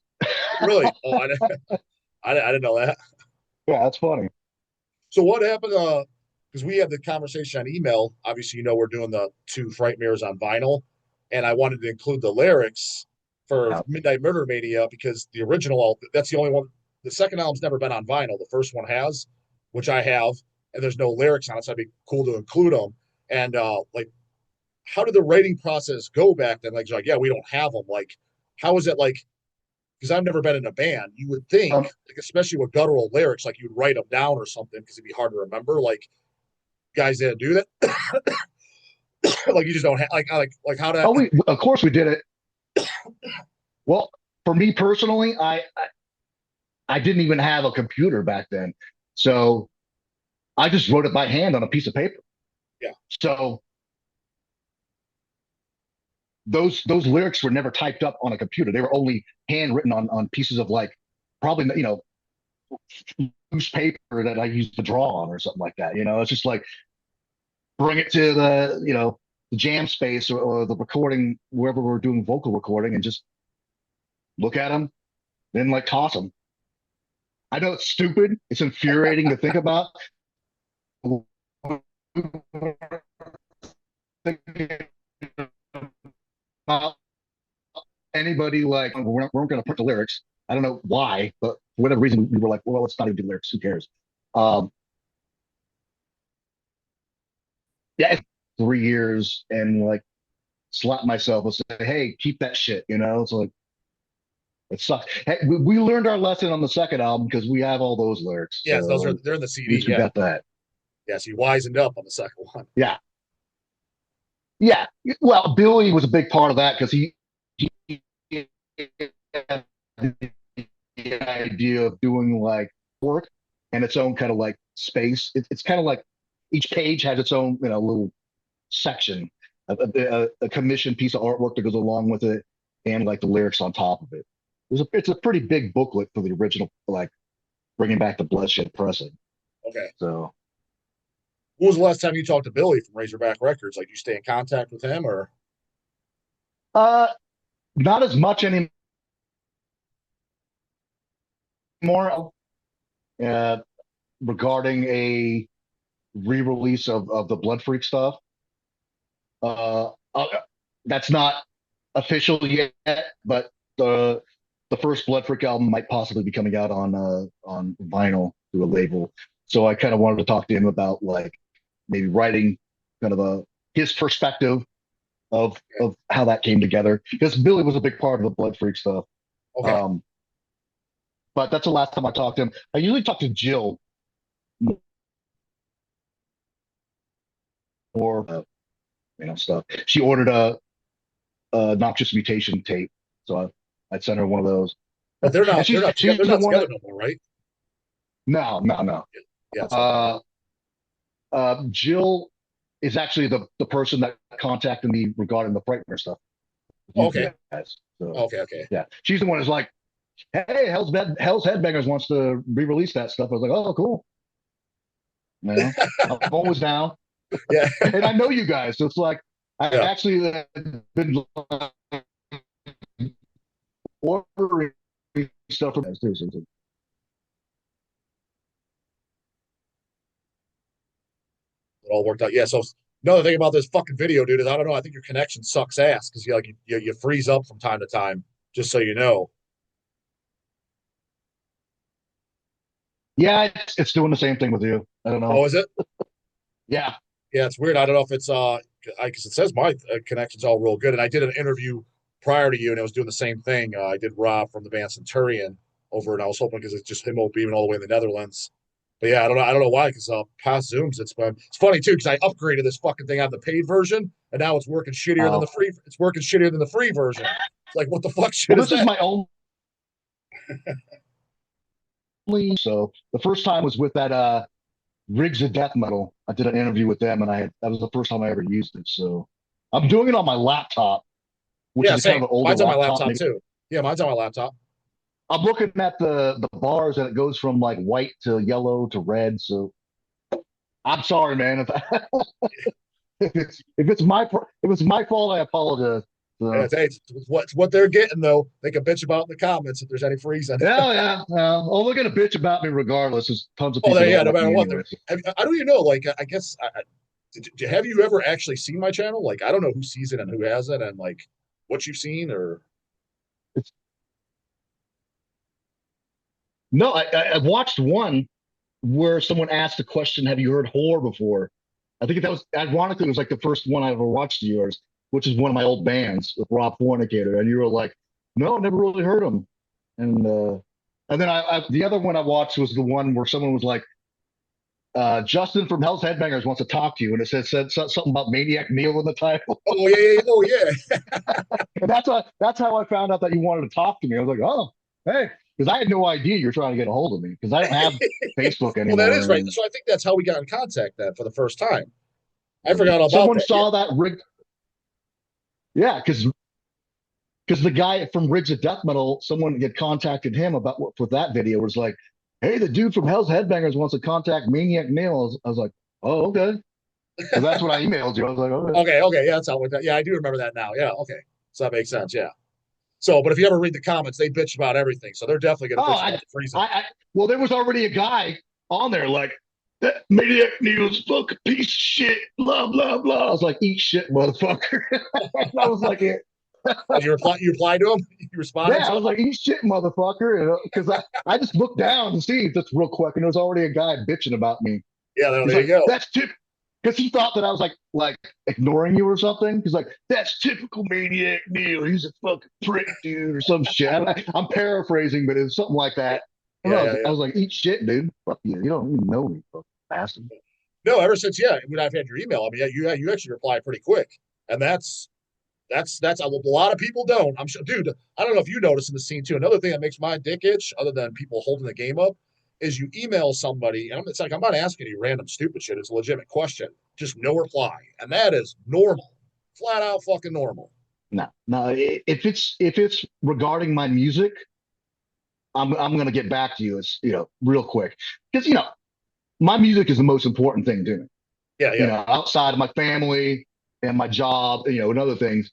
really? Oh, I didn't know that. Yeah, that's funny. So what happened? Because we had the conversation on email. Obviously, we're doing the two Frightmares on vinyl, and I wanted to include the lyrics for Yeah. Midnight Murder Mania because the original, that's the only one. The second album's never been on vinyl. The first one has, which I have, and there's no lyrics on it, so it'd be cool to include them. And like, how did the writing process go back then? Like, yeah, we don't have them. Like, how is it like? Because I've never been in a band. You would think, Um, like, especially with guttural lyrics, like you'd write them down or something because it'd be hard to remember. Like, guys didn't do that. Like, you just don't have like how to. oh, we of course we did it. Well, for me personally, I didn't even have a computer back then, so I just wrote it by hand on a piece of paper. Yeah. So those lyrics were never typed up on a computer. They were only handwritten on pieces of like probably newspaper that I used to draw on or something like that. It's just like bring it to the jam space or the recording wherever we're doing vocal recording and just look at them, then like toss them. I know it's stupid. It's infuriating to think about. Anybody like we're going to put the lyrics. I don't know why, but for whatever reason we were like, well, let's not even do lyrics. Who cares? Um, yeah, 3 years and like slap myself and say, hey, keep that shit. It's like it sucks. Hey, we learned our lesson on the second album because we have all those lyrics. Yes, So they're in the at CD. least we Yeah, got that. yeah. So you wisened up on the second one. Yeah, yeah. Well, Billy was a big part of that because he had the idea of doing like work and its own kind of like space. It's kind of like each page has its own little section, a commissioned piece of artwork that goes along with it, and like the lyrics on top of it. It's a pretty big booklet for the original, like bringing back the bloodshed pressing. Okay. So, When was the last time you talked to Billy from Razorback Records? Like, you stay in contact with him, or uh, not as much anymore. Uh, Regarding a re-release of the Blood Freak stuff. Uh, uh, that's not official yet, but the first Blood Freak album might possibly be coming out on vinyl through a label. So I kind of wanted to talk to him about like maybe writing kind of his perspective of how that came together because Billy was a big part of the Blood Freak stuff. okay, Um, but that's the last time I talked to him. I usually talk to Jill more, stuff. She ordered a Noxious Mutation tape, so I'd send her one of those. but And she's they're the not one together that no more, right? no, no, no. Yeah. So Uh, Jill is actually the person that contacted me regarding the Frightmare stuff. You okay, guys. So okay. yeah, she's the one who's like, "Hey, Hell's Headbangers wants to re-release that stuff." I was like, "Oh, cool." I'm always down, Yeah, and I know you guys, so it's like I yeah. actually been ordering stuff from guys too. So It all worked out. Yeah. So another thing about this fucking video, dude, is I don't know. I think your connection sucks ass because you freeze up from time to time. Just so you know. yeah, it's doing the same thing with you. I don't Oh, know. is it? Yeah. Yeah, it's weird. I don't know if it's because it says my connection's all real good, and I did an interview prior to you, and I was doing the same thing. I did Rob from the band Centurion over, and I was hoping because it's just him being all the way in the Netherlands. But yeah, I don't know. I don't know why because past Zooms, it's funny too because I upgraded this fucking thing on the paid version, and now it's working shittier than the Uh, free. It's working shittier than the free version. It's like what the fuck shit well, is this is that? my only. So the first time was with that. Rigs of Deathmetal. I did an interview with them, and that was the first time I ever used it. So I'm doing it on my laptop, which Yeah, is a kind same. of an older Mine's on my laptop. laptop Maybe too. Yeah, mine's on my laptop. I'm looking at the bars, and it goes from like white to yellow to red. So I'm sorry, man. If it's my fault, I apologize. Yeah, So, it's what they're getting though. They can bitch about in the comments if there's any freezing. yeah. Oh, they're gonna bitch about me regardless. There's tons of Oh, people there, that yeah, don't no like matter me what. anyway. I don't even know. Like, I guess, have you ever actually seen my channel? Like, I don't know who sees it and who has it, and like what you've seen, or It's, no, I watched one where someone asked the question, "Have you heard horror before?" I think that was ironically it was like the first one I ever watched of yours, which is one of my old bands with Rob Fornicator, and you were like, "No, never really heard them." And then the other one I watched was the one where someone was like, "Justin from Hell's Headbangers wants to talk to you," and it said something about Maniac Neil in the title, oh yeah, yeah, oh yeah, and that's how I found out that you wanted to talk to me. I was like, "Oh, hey," because I had no idea you were trying to get a hold of me because I don't have Facebook well that anymore, is right. and So I think that's how we got in contact then for the first time. I forgot all about someone that. Yeah, saw that rig. Yeah, because the guy from Rigs of Death Metal, someone had contacted him about what for that video was like, hey, the dude from Hell's Headbangers wants to contact Maniac Neil. I was like, oh, okay. So that's when I emailed you. I was like, okay. okay, okay, yeah, that's how we. Yeah, I do remember that now. Yeah, okay, so that makes sense. Yeah. So, but if you ever read the comments, they bitch about everything. So they're definitely going to Oh, bitch about the freezing. well, there was already a guy on there like, that Maniac Neil's fucking piece of shit, blah, blah, blah. I was like, eat shit, motherfucker. And I was like, yeah. Did you reply? You replied to him? You responded Yeah, I to him? was like, eat shit, motherfucker. Because I just looked down to see this real quick, and there was already a guy bitching about me. Yeah, He's there you like, go. that's tip, because he thought that I was like ignoring you or something. He's like, that's typical Maniac Neil. He's a fucking prick, dude, or some shit. I'm paraphrasing, but it's something like Yeah, that. And yeah, I yeah, was, I yeah. was like, eat shit, dude. Fuck you. You don't even know me, fucking bastard. No, ever since when I've had your email, I mean, yeah, you actually reply pretty quick, and that's a lot of people don't. I'm sure, dude. I don't know if you notice in the scene too. Another thing that makes my dick itch, other than people holding the game up, is you email somebody, and it's like I'm not asking you random stupid shit. It's a legitimate question, just no reply, and that is normal, flat out fucking normal. No, no. If it's regarding my music, I'm gonna get back to you as real quick because my music is the most important thing to me. Yeah, yeah, Outside of my family and my job, and other things.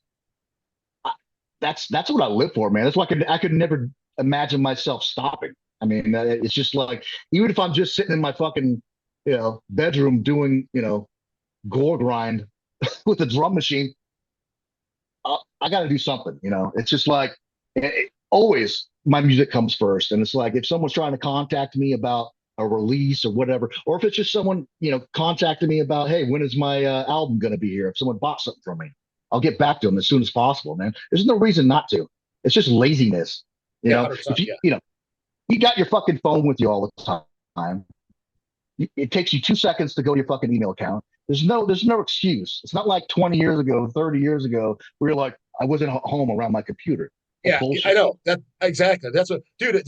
I, that's what I live for, man. That's why I could never imagine myself stopping. I mean, it's just like even if I'm just sitting in my fucking bedroom doing gore grind with a drum machine, I got to do something. It's just like always my music comes first, and it's like if someone's trying to contact me about a release or whatever, or if it's just someone contacting me about, hey, when is my album going to be here? If someone bought something from me, I'll get back to them as soon as possible, man. There's no reason not to. It's just laziness. yeah, If 100%. Yeah, you got your fucking phone with you all the time. It takes you 2 seconds to go to your fucking email account. There's no excuse. It's not like 20 years ago, 30 years ago, where you're like, I wasn't home around my computer. That's yeah, I bullshit. know that exactly. That's what, dude.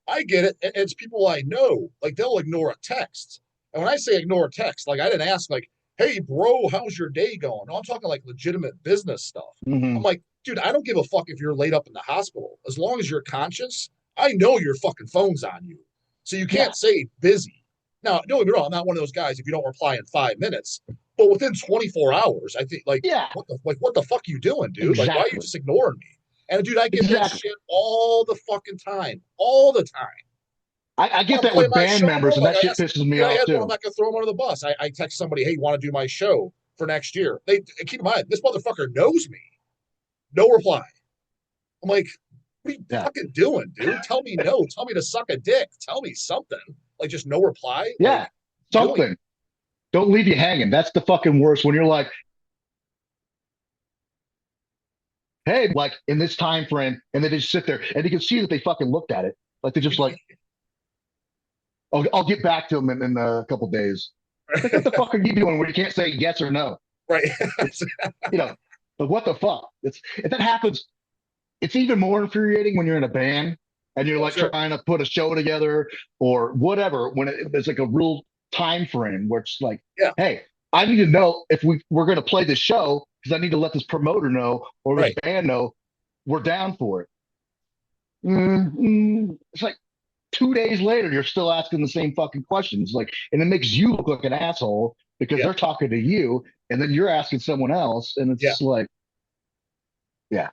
I get it. It's people I know, like they'll ignore a text, and when I say ignore a text, like I didn't ask, like, "Hey, bro, how's your day going?" No, I'm talking like legitimate business stuff. I'm Hmm. like, dude, I don't give a fuck if you're laid up in the hospital, as long as you're conscious. I know your fucking phone's on you, so you Yeah, can't say busy. Now, don't get me wrong, I'm not one of those guys. If you don't reply in 5 minutes, but within 24 hours, I think like yeah, what the fuck you doing, dude? Like, why are you exactly, just ignoring me? And dude, I get that exactly. shit all the fucking time, all the time. I Well, get I'm that playing with my band show, bro. members, and Like that I shit asked, pisses me I off had one. I'm too. not gonna throw him under the bus. I text somebody, hey, you want to do my show for next year? They keep in mind, this motherfucker knows me. No reply. I'm like, what are you Yeah, fucking doing, dude? Tell me no. Tell me to suck a dick. Tell me something. Like just no reply. Like yeah, doing. something. Don't leave you hanging. That's the fucking worst when you're like, hey, like in this time frame, and they just sit there, and you can see that they fucking looked at it, like they're just like, I'll get back to them in a couple days. Like, what the fuck are you doing where you can't say yes or no? Right. It's you know, but what the fuck? If that happens, it's even more infuriating when you're in a band and you're Oh like sure. trying to put a show together or whatever. When it's like a real time frame where it's like, Yeah, hey, I need to know if we're going to play this show because I need to let this promoter know or this right. band know we're down for it. It's like 2 days later, you're still asking the same fucking questions. Like, and it makes you look like an asshole because Yeah, they're talking to you, and then you're asking someone else, and yeah. it's like, yeah,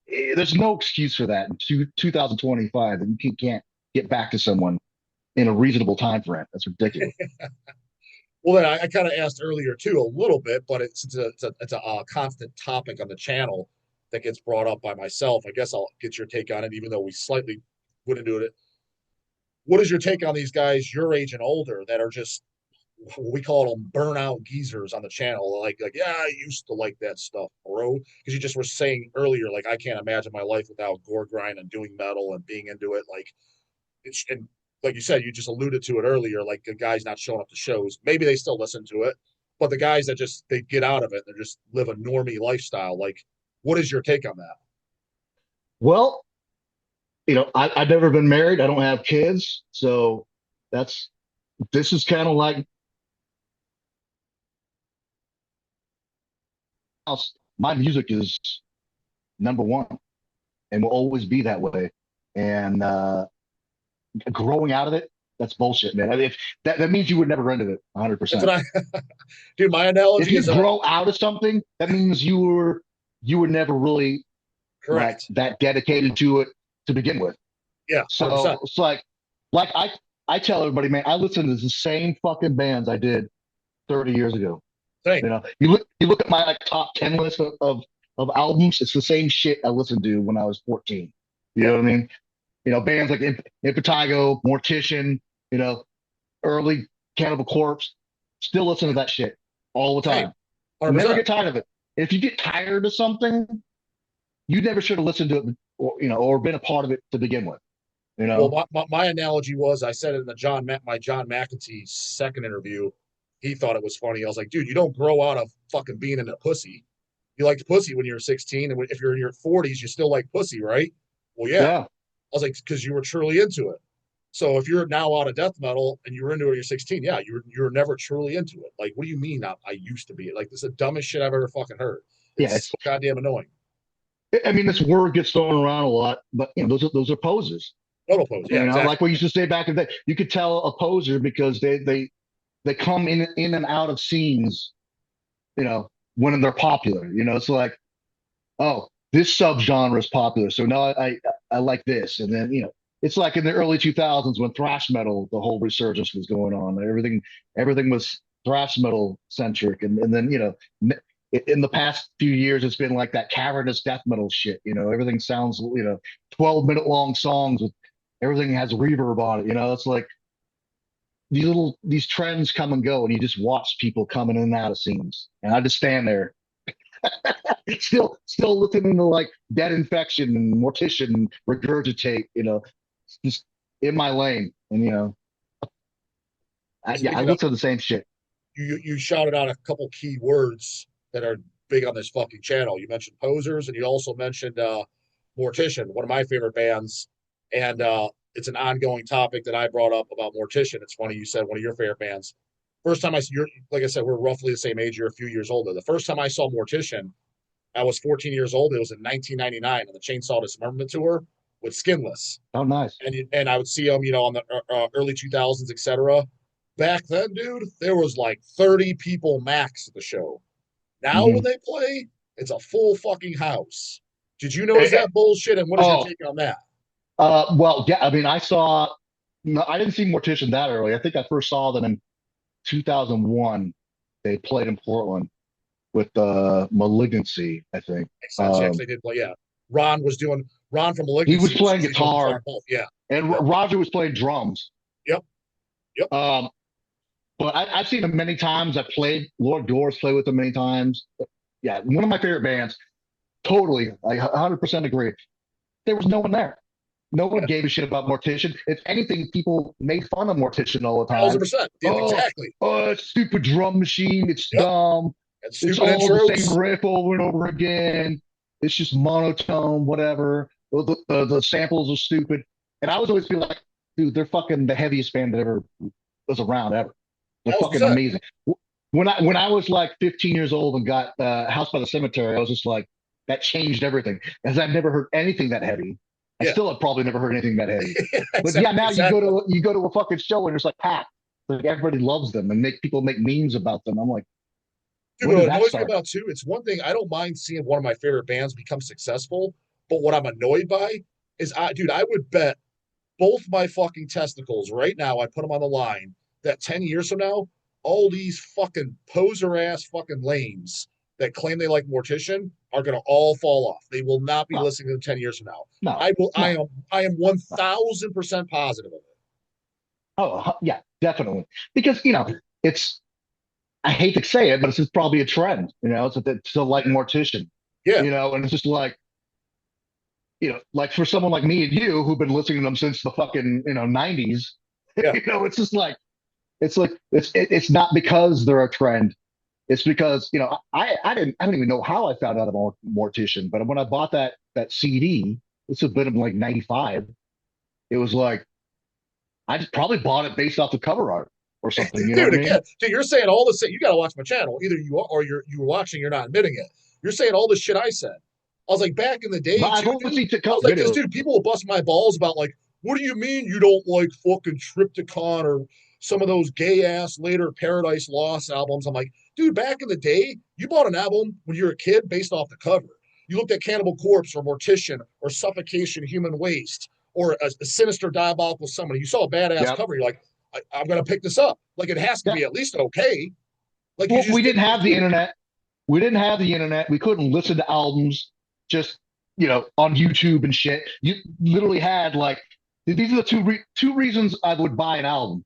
there's no excuse for that in 2025 that you can't get back to someone in a reasonable time frame. That's ridiculous. Well, then I kind of asked earlier too, a little bit, but it's a constant topic on the channel that gets brought up by myself. I guess I'll get your take on it, even though we slightly went into it. What is your take on these guys your age and older that are just, we call them burnout geezers on the channel? Like, yeah, I used to like that stuff, bro. Because you just were saying earlier, like, I can't imagine my life without gore grind and doing metal and being into it. Like, it's, and like you said, you just alluded to it earlier, like the guys not showing up to shows. Maybe they still listen to it, but the guys that just they get out of it, they just live a normie lifestyle. Like, what is your take on that? Well, I've never been married. I don't have kids, so that's this is kind of like my music is number one and will always be that way. And growing out of it, that's bullshit, man. I mean, if that means you would never into it, That's 100%. what I, dude. My If analogy you is that grow out of something, that means you were never really like correct. that dedicated to it to begin with. Yeah, 100%. So it's like I tell everybody, man, I listen to the same fucking bands I did 30 years ago. Same. You look at my like top 10 list of albums, it's the same shit I listened to when I was 14. You Yeah, know what I mean? Bands like Impetigo, Mortician, you know, early Cannibal Corpse, still listen to that shit all the same. time. Never 100%. get tired of it. If you get tired of something, you never should have listened to it or been a part of it to begin with. You Well, know? my analogy was I said it in the my John McEntee second interview. He thought it was funny. I was like, dude, you don't grow out of fucking being in a pussy. You liked pussy when you were 16, and if you're in your 40s, you still like pussy, right? Well, yeah. Yeah. I was like, because you were truly into it. So if you're now out of death metal and you were into it when you're 16, yeah, you're never truly into it. Like, what do you mean I used to be? Like, this is the dumbest shit I've ever fucking heard. Yeah. It's so goddamn annoying. I mean, this word gets thrown around a lot, but those are poses. Total pose. Yeah, Like exactly. we used to say back in the day, you could tell a poser because they come in and out of scenes, when they're popular. It's like, oh, this subgenre is popular, so now I like this, and then it's like in the early 2000s when thrash metal, the whole resurgence was going on. Everything was thrash metal centric, and then in the past few years, it's been like that cavernous death metal shit. Everything sounds 12-minute long songs with everything has reverb on it. It's like these trends come and go, and you just watch people coming in and out of scenes, and I just stand there still listening to like Dead Infection and Mortician and Regurgitate, just in my lane. And I Speaking of, listen to the same shit. you shouted out a couple key words that are big on this fucking channel. You mentioned posers, and you also mentioned Mortician, one of my favorite bands, and it's an ongoing topic that I brought up about Mortician. It's funny you said one of your favorite bands. First time you're like I said, we're roughly the same age. You're a few years older. The first time I saw Mortician, I was 14 years old. It was in 1999 on the Chainsaw Dismemberment tour with Skinless, Oh, nice. and I would see them, on the early 2000s, etc. Back then, dude, there was like 30 people max at the show. Now when Hmm. they play, it's a full fucking house. Did you notice that bullshit? And what is your Oh, take on that? well, yeah. I mean, no, I didn't see Mortician that early. I think I first saw them in 2001. They played in Portland with Malignancy, I think. Makes sense. Yeah, because they did play. Yeah, Ron from He was Malignancy was playing usually doing the front guitar, of both. Yeah, and yep, Roger was playing drums. yep, yep. Um, But I've seen them many times. I've played Lord Doors, played with them many times. Yeah, one of my favorite bands. Totally, I 100% agree. There was no one there. No one Yeah, gave a shit about Mortician. If anything, people made fun of Mortician all the thousand time. percent. Yeah, Oh, exactly. it's stupid drum machine. It's Yep. dumb. And It's stupid all the same intros. riff over and over again. It's just monotone, whatever. The samples are stupid. And I was always feel like, dude, they're fucking the heaviest band that ever was around ever. They're fucking 1,000%. amazing. When I was like 15 years old and got House by the Cemetery, I was just like, that changed everything. As I've never heard anything that heavy. I Yeah, still have probably never heard anything that heavy. But yeah, exactly, now exactly. you go to a fucking show and it's like packed. Like everybody loves them and make people make memes about them. I'm like, Dude, when did what that annoys me start? about too, it's one thing I don't mind seeing one of my favorite bands become successful, but what I'm annoyed by is dude, I would bet both my fucking testicles right now, I put them on the line, that 10 years from now, all these fucking poser ass fucking lames that claim they like Mortician are gonna all fall off. They will not be No, listening to them 10 years from now. no, I will no, I am no. 1000% positive of it. Oh, yeah, definitely. Because, it's, I hate to say it, but it's just probably a trend, to like Mortician, Yeah, and it's just like, like for someone like me and you who've been listening to them since the fucking, 90s, yeah. it's just like, it's not because they're a trend. It's because, I don't even know how I found out about Mortician, but when I bought that CD, this has been in like 95, it was like, I just probably bought it based off the cover art or something, you know Dude, what I again, mean? dude, you're saying all this. You got to watch my channel. Either you are, or you're watching. You're not admitting it. You're saying all the shit I said. I was like, back in the But day, I've too, only dude. seen I TikTok was like, because videos. dude, people will bust my balls about like, what do you mean you don't like fucking Triptychon or some of those gay ass later Paradise Lost albums? I'm like, dude, back in the day, you bought an album when you were a kid based off the cover. You looked at Cannibal Corpse or Mortician or Suffocation, Human Waste or a Sinister Diabolical Summon. You saw a badass Yep. cover. You're like, I'm gonna pick this up. Like it has to Yeah. be at least okay. Like you Well, we just didn't didn't have the do. internet. We didn't have the internet. We couldn't listen to albums just, on YouTube and shit. You literally had like, these are the two reasons I would buy an album.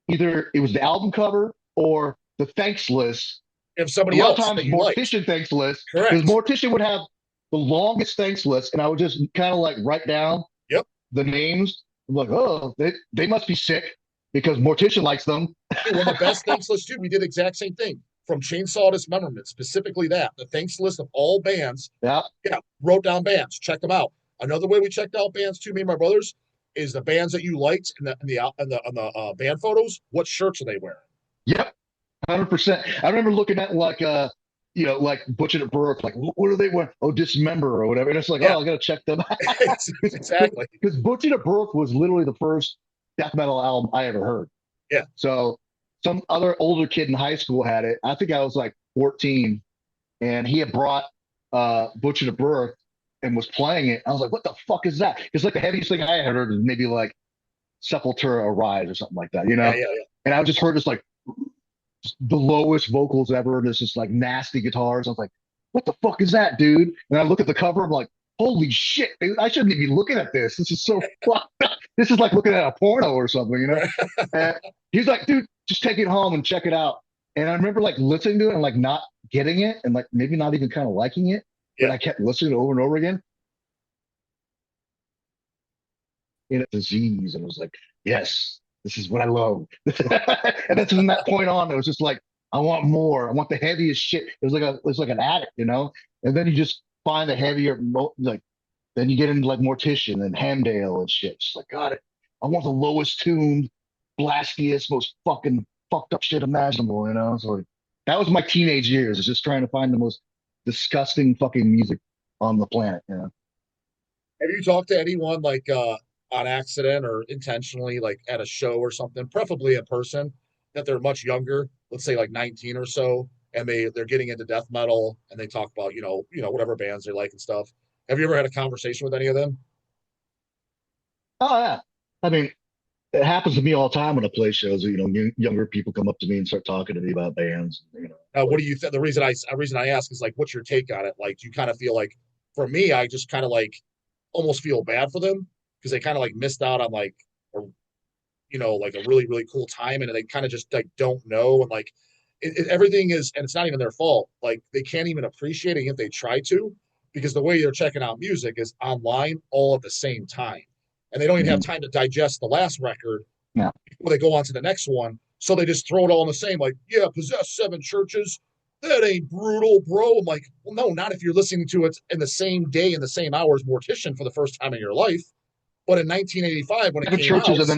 Either it was the album cover or the thanks list. If A somebody lot of else that times you liked. Mortician thanks list, because Correct. Mortician would have the longest thanks list, and I would just kind of like write down Yep. the names. I'm like, oh, they must be sick because Mortician likes them. Dude, one of the best thanks lists too. We did the exact same thing from Chainsaw Dismemberment, specifically that the thanks list of all bands. Yeah, Yeah, wrote down bands, checked them out. Another way we checked out bands too, me and my brothers, is the bands that you liked in the band photos. What shirts are they wearing? yep, 100%. I remember looking at like like Butcher at Birth, like what are they wearing? Oh, Dismember or whatever. And it's like, Yeah, oh, I gotta check them out. exactly. Because Butcher at Birth was literally the first death metal album I ever heard. Yeah, So some other older kid in high school had it. I think I was like 14, and he had brought Butcher to Birth and was playing it. I was like, what the fuck is that? It's like the heaviest thing I had heard was maybe like Sepultura Arise or something like that, yeah, yeah, yeah. And I just heard this like the lowest vocals ever, and this just like nasty guitars. I was like, what the fuck is that, dude? And I look at the cover, I'm like, holy shit, dude, I shouldn't be looking at this. This is so fucked up. This is like looking at a porno or something. Right. And he's like, dude, just take it home and check it out. And I remember like listening to it and like not getting it and like maybe not even kind of liking it, but Yeah. I kept listening over and over again. In a disease, and I was like, yes, this is what I love. And that's from that point on, it was just like, I want more. I want the heaviest shit. It was like an addict. And then you just find the heavier, like then you get into like Mortician and Hamdale and shit. Just like, God, I want the lowest tuned, blastiest, most fucking fucked up shit imaginable. So like, that was my teenage years. Is just trying to find the most disgusting fucking music on the planet. Have you talked to anyone like on accident or intentionally, like at a show or something, preferably in person, that they're much younger, let's say like 19 or so, and they're getting into death metal and they talk about, whatever bands they like and stuff. Have you ever had a conversation with any of them? Oh yeah. I mean, it happens to me all the time when I play shows. Younger people come up to me and start talking to me about bands. What do you think? The reason I ask is like, what's your take on it? Like, do you kind of feel like, for me, I just kind of like almost feel bad for them because they kind of like missed out on like a like a really, really cool time. And they kind of just like don't know. And like everything is, and it's not even their fault. Like they can't even appreciate it if they try to, because the way they're checking out music is online all at the same time. And they don't even have Mhm. time to digest the last record Yeah. before they go on to the next one. So they just throw it all in the same, like, yeah, possess seven churches. That ain't brutal, bro. I'm like, well, no, not if you're listening to it in the same day, in the same hours, Mortician for the first time in your life. But in 1985, when it Seven came churches, out,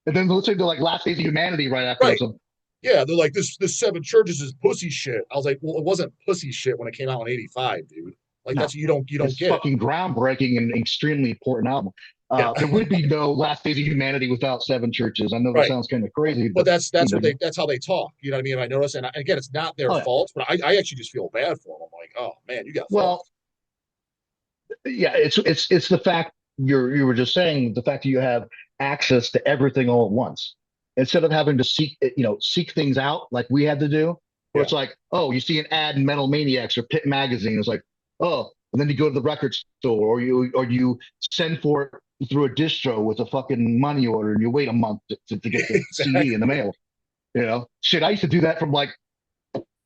and then listening to like Last Days of Humanity right after or right, something. Yeah, they're like this seven churches is pussy shit. I was like, well, it wasn't pussy shit when it came out in '85, dude. Like No, that's you don't it's get. fucking groundbreaking and extremely important album. Yeah, There would be no Last Days of Humanity without Seven Churches. I know that right. sounds kind of crazy, But but that's you know, what that's how they talk. You know what I mean? I notice, and again, it's not their oh yeah. fault, but I actually just feel bad for them. I'm like, oh man, you got Well, fucked. yeah, it's the fact you were just saying the fact that you have access to everything all at once instead of having to seek things out like we had to do. Where Yeah, it's like, oh, you see an ad in Metal Maniacs or Pit Magazine, it's like, oh, and then you go to the record store or you send for it through a distro with a fucking money order and you wait a month to get the CD in the exactly. mail. Shit, I used to do that from like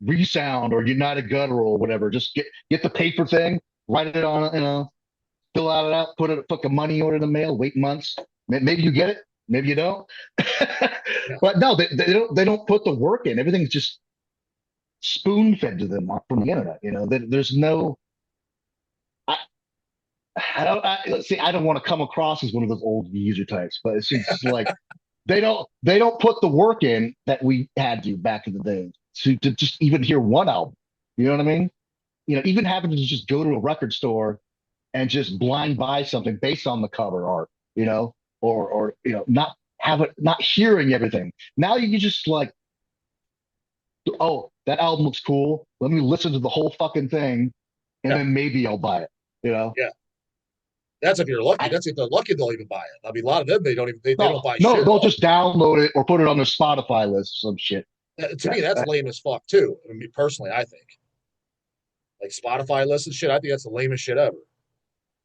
Resound or United Guttural or whatever. Just get the paper thing, write it on, fill out, put a fucking money order in the mail, wait months. Maybe you get it, maybe you don't. Yeah, But no, they don't put the work in. Everything's just spoon fed to them from the internet. There's no. I, I don't. Let's see. I don't want to come across as one of those old user types, but it's just like they don't put the work in that we had to back in the day to just even hear one album. You know what I mean? Even having to just go to a record store and just blind buy something based on the cover art, or not hearing everything. Now you can just like, oh, that album looks cool. Let me listen to the whole fucking thing, and yeah, then maybe I'll buy it. You know, yeah. That's if you're lucky. I That's if they're lucky, they'll even buy it. I mean, a lot of them they don't even they no, don't buy no, shit at they'll all. just download it or put it on their Spotify list or some shit. To me, Yeah. that's lame as fuck too. I mean, personally, I think like Spotify lists and shit. I think that's the lamest shit ever.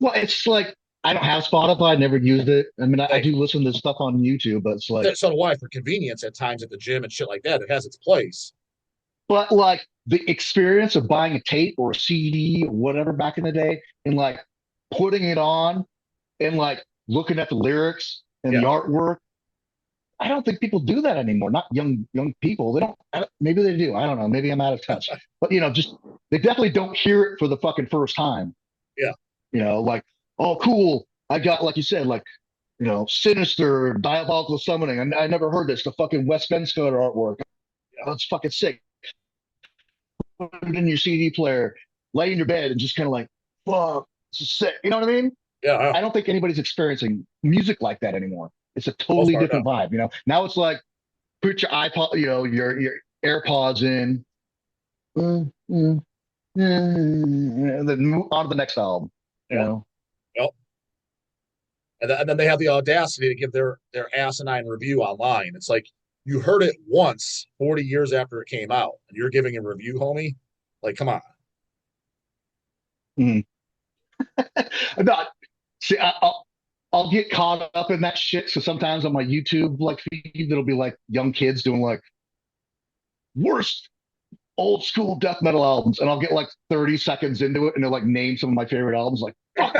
Well, it's like I don't have Spotify. I never used it. I mean, I Same. do listen to stuff on YouTube, but it's like, So do I for convenience at times at the gym and shit like that. It has its place. but like the experience of buying a tape or a CD or whatever back in the day and like putting it on and like looking at the lyrics and the Yeah, artwork. I don't think people do that anymore. Not young people. They don't. Maybe they do. I don't know. Maybe I'm out of touch. But just they definitely don't hear it for the fucking first time. yeah, Like, oh, cool. I got, like you said, like, sinister diabolical summoning. I never heard this. The fucking Westminster artwork. yeah, That's fucking sick. Put it in your CD player, lay in your bed, and just kind of like, fuck, this is sick. You know what I mean? yeah. I don't think anybody's experiencing music like that anymore. It's a Most totally part, no. different vibe. Now it's like put your iPod, your AirPods in, and then move on to the next album. You Yeah, know, yep. And then they have the audacity to give their asinine review online. It's like you heard it once 40 years after it came out, and you're giving a review, homie. Like, come on. mm. Not see. I'll get caught up in that shit. So sometimes on my YouTube like feed, it'll be like young kids doing like worst old school death metal albums, and I'll get like 30 seconds into it, and they'll like name some of my favorite albums. Like, fuck.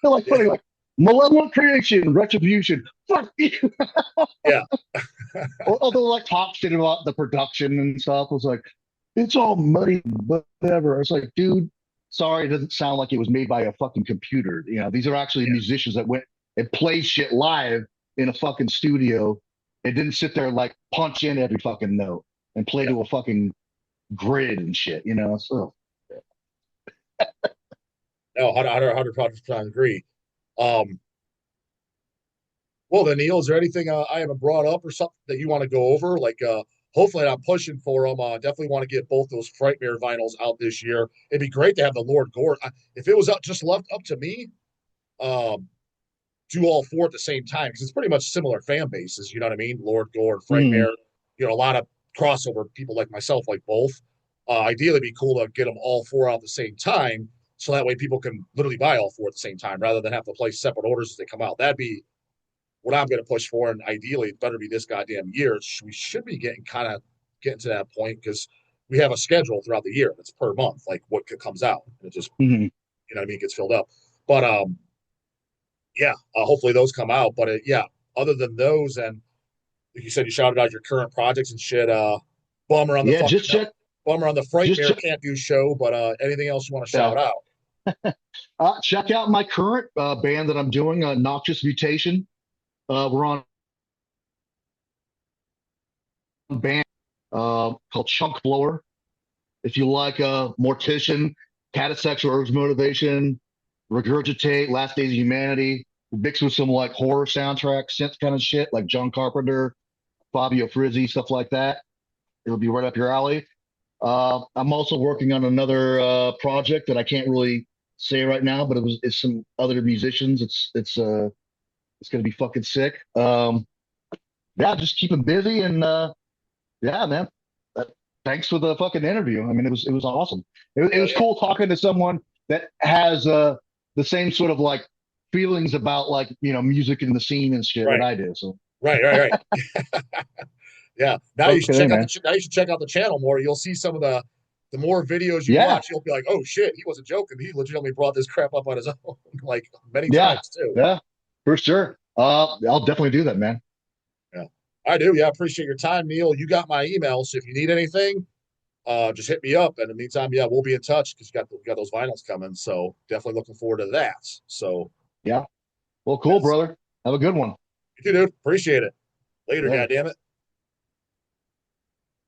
They're like Yeah, putting like Malevolent Creation, Retribution, fuck you. yeah, Or they'll like talk shit about the production and stuff. It was like, it's all muddy, whatever. It's like, dude, sorry, it doesn't sound like it was made by a fucking computer. These are actually yeah, musicians that went and played shit live in a fucking studio. It didn't sit there and like punch in every fucking note and play yeah. to a fucking grid and shit. So No, 100% agree. Um, well, then, Neil, is there anything I haven't brought up or something that you want to go over? Like, hopefully, I'm pushing for them. Definitely want to get both those Frightmare vinyls out this year. It'd be great to have the Lord Gore. If it was just left up to me, um, do all four at the same time because it's pretty much similar fan bases. You know what I mean? Lord Gore and mm, Frightmare. A lot of crossover people like myself, like both. Ideally, it'd be cool to get them all four out at the same time, so that way people can literally buy all four at the same time rather than have to place separate orders as they come out. That'd be what I'm going to push for, and ideally, it better be this goddamn year. We should be getting to that point because we have a schedule throughout the year that's per month, like what comes out, and it just mm. what I mean gets filled up. But yeah, hopefully those come out. But yeah, other than those, and like you said, you shouted out your current projects and shit. Bummer on the Yeah, fucking just check, bummer on the just Frightmare check, can't do show. But anything else you want to yeah. shout out? Check out my current band that I'm doing, Noxious Mutation. We're on band called Chunk Blower. If you like Mortician, Catasexual Urge Motivation, Regurgitate, Last Days of Humanity, mixed with some like horror soundtrack, synth kind of shit, like John Carpenter, Fabio Frizzi, stuff like that. It'll be right up your alley. I'm also working on another project that I can't really say right now, but it's some other musicians. It's gonna be fucking sick. Yeah, just keeping busy and yeah, man. Uh, Thanks for the fucking interview. I mean, it was awesome. It Hell was yeah. cool talking to someone that has the same sort of like feelings about like music in the scene and shit that Right. I do. So Right. Yeah. Now you should okay, check out man. now you should check out the channel more. You'll see some of the more videos you Yeah, watch, you'll be like, oh shit, he wasn't joking. He legitimately brought this crap up on his own, like many yeah, times too. yeah, for sure. I'll definitely do that, man. Yeah. I do. Yeah, I appreciate your time, Neil. You got my email, so if you need anything, just hit me up. And in the meantime, yeah, we'll be in touch because you got those vinyls coming. So definitely looking forward to that. So Yeah. Well, cool, yes, brother. Have a good one. you too, dude. Appreciate it. Later, Later. goddammit.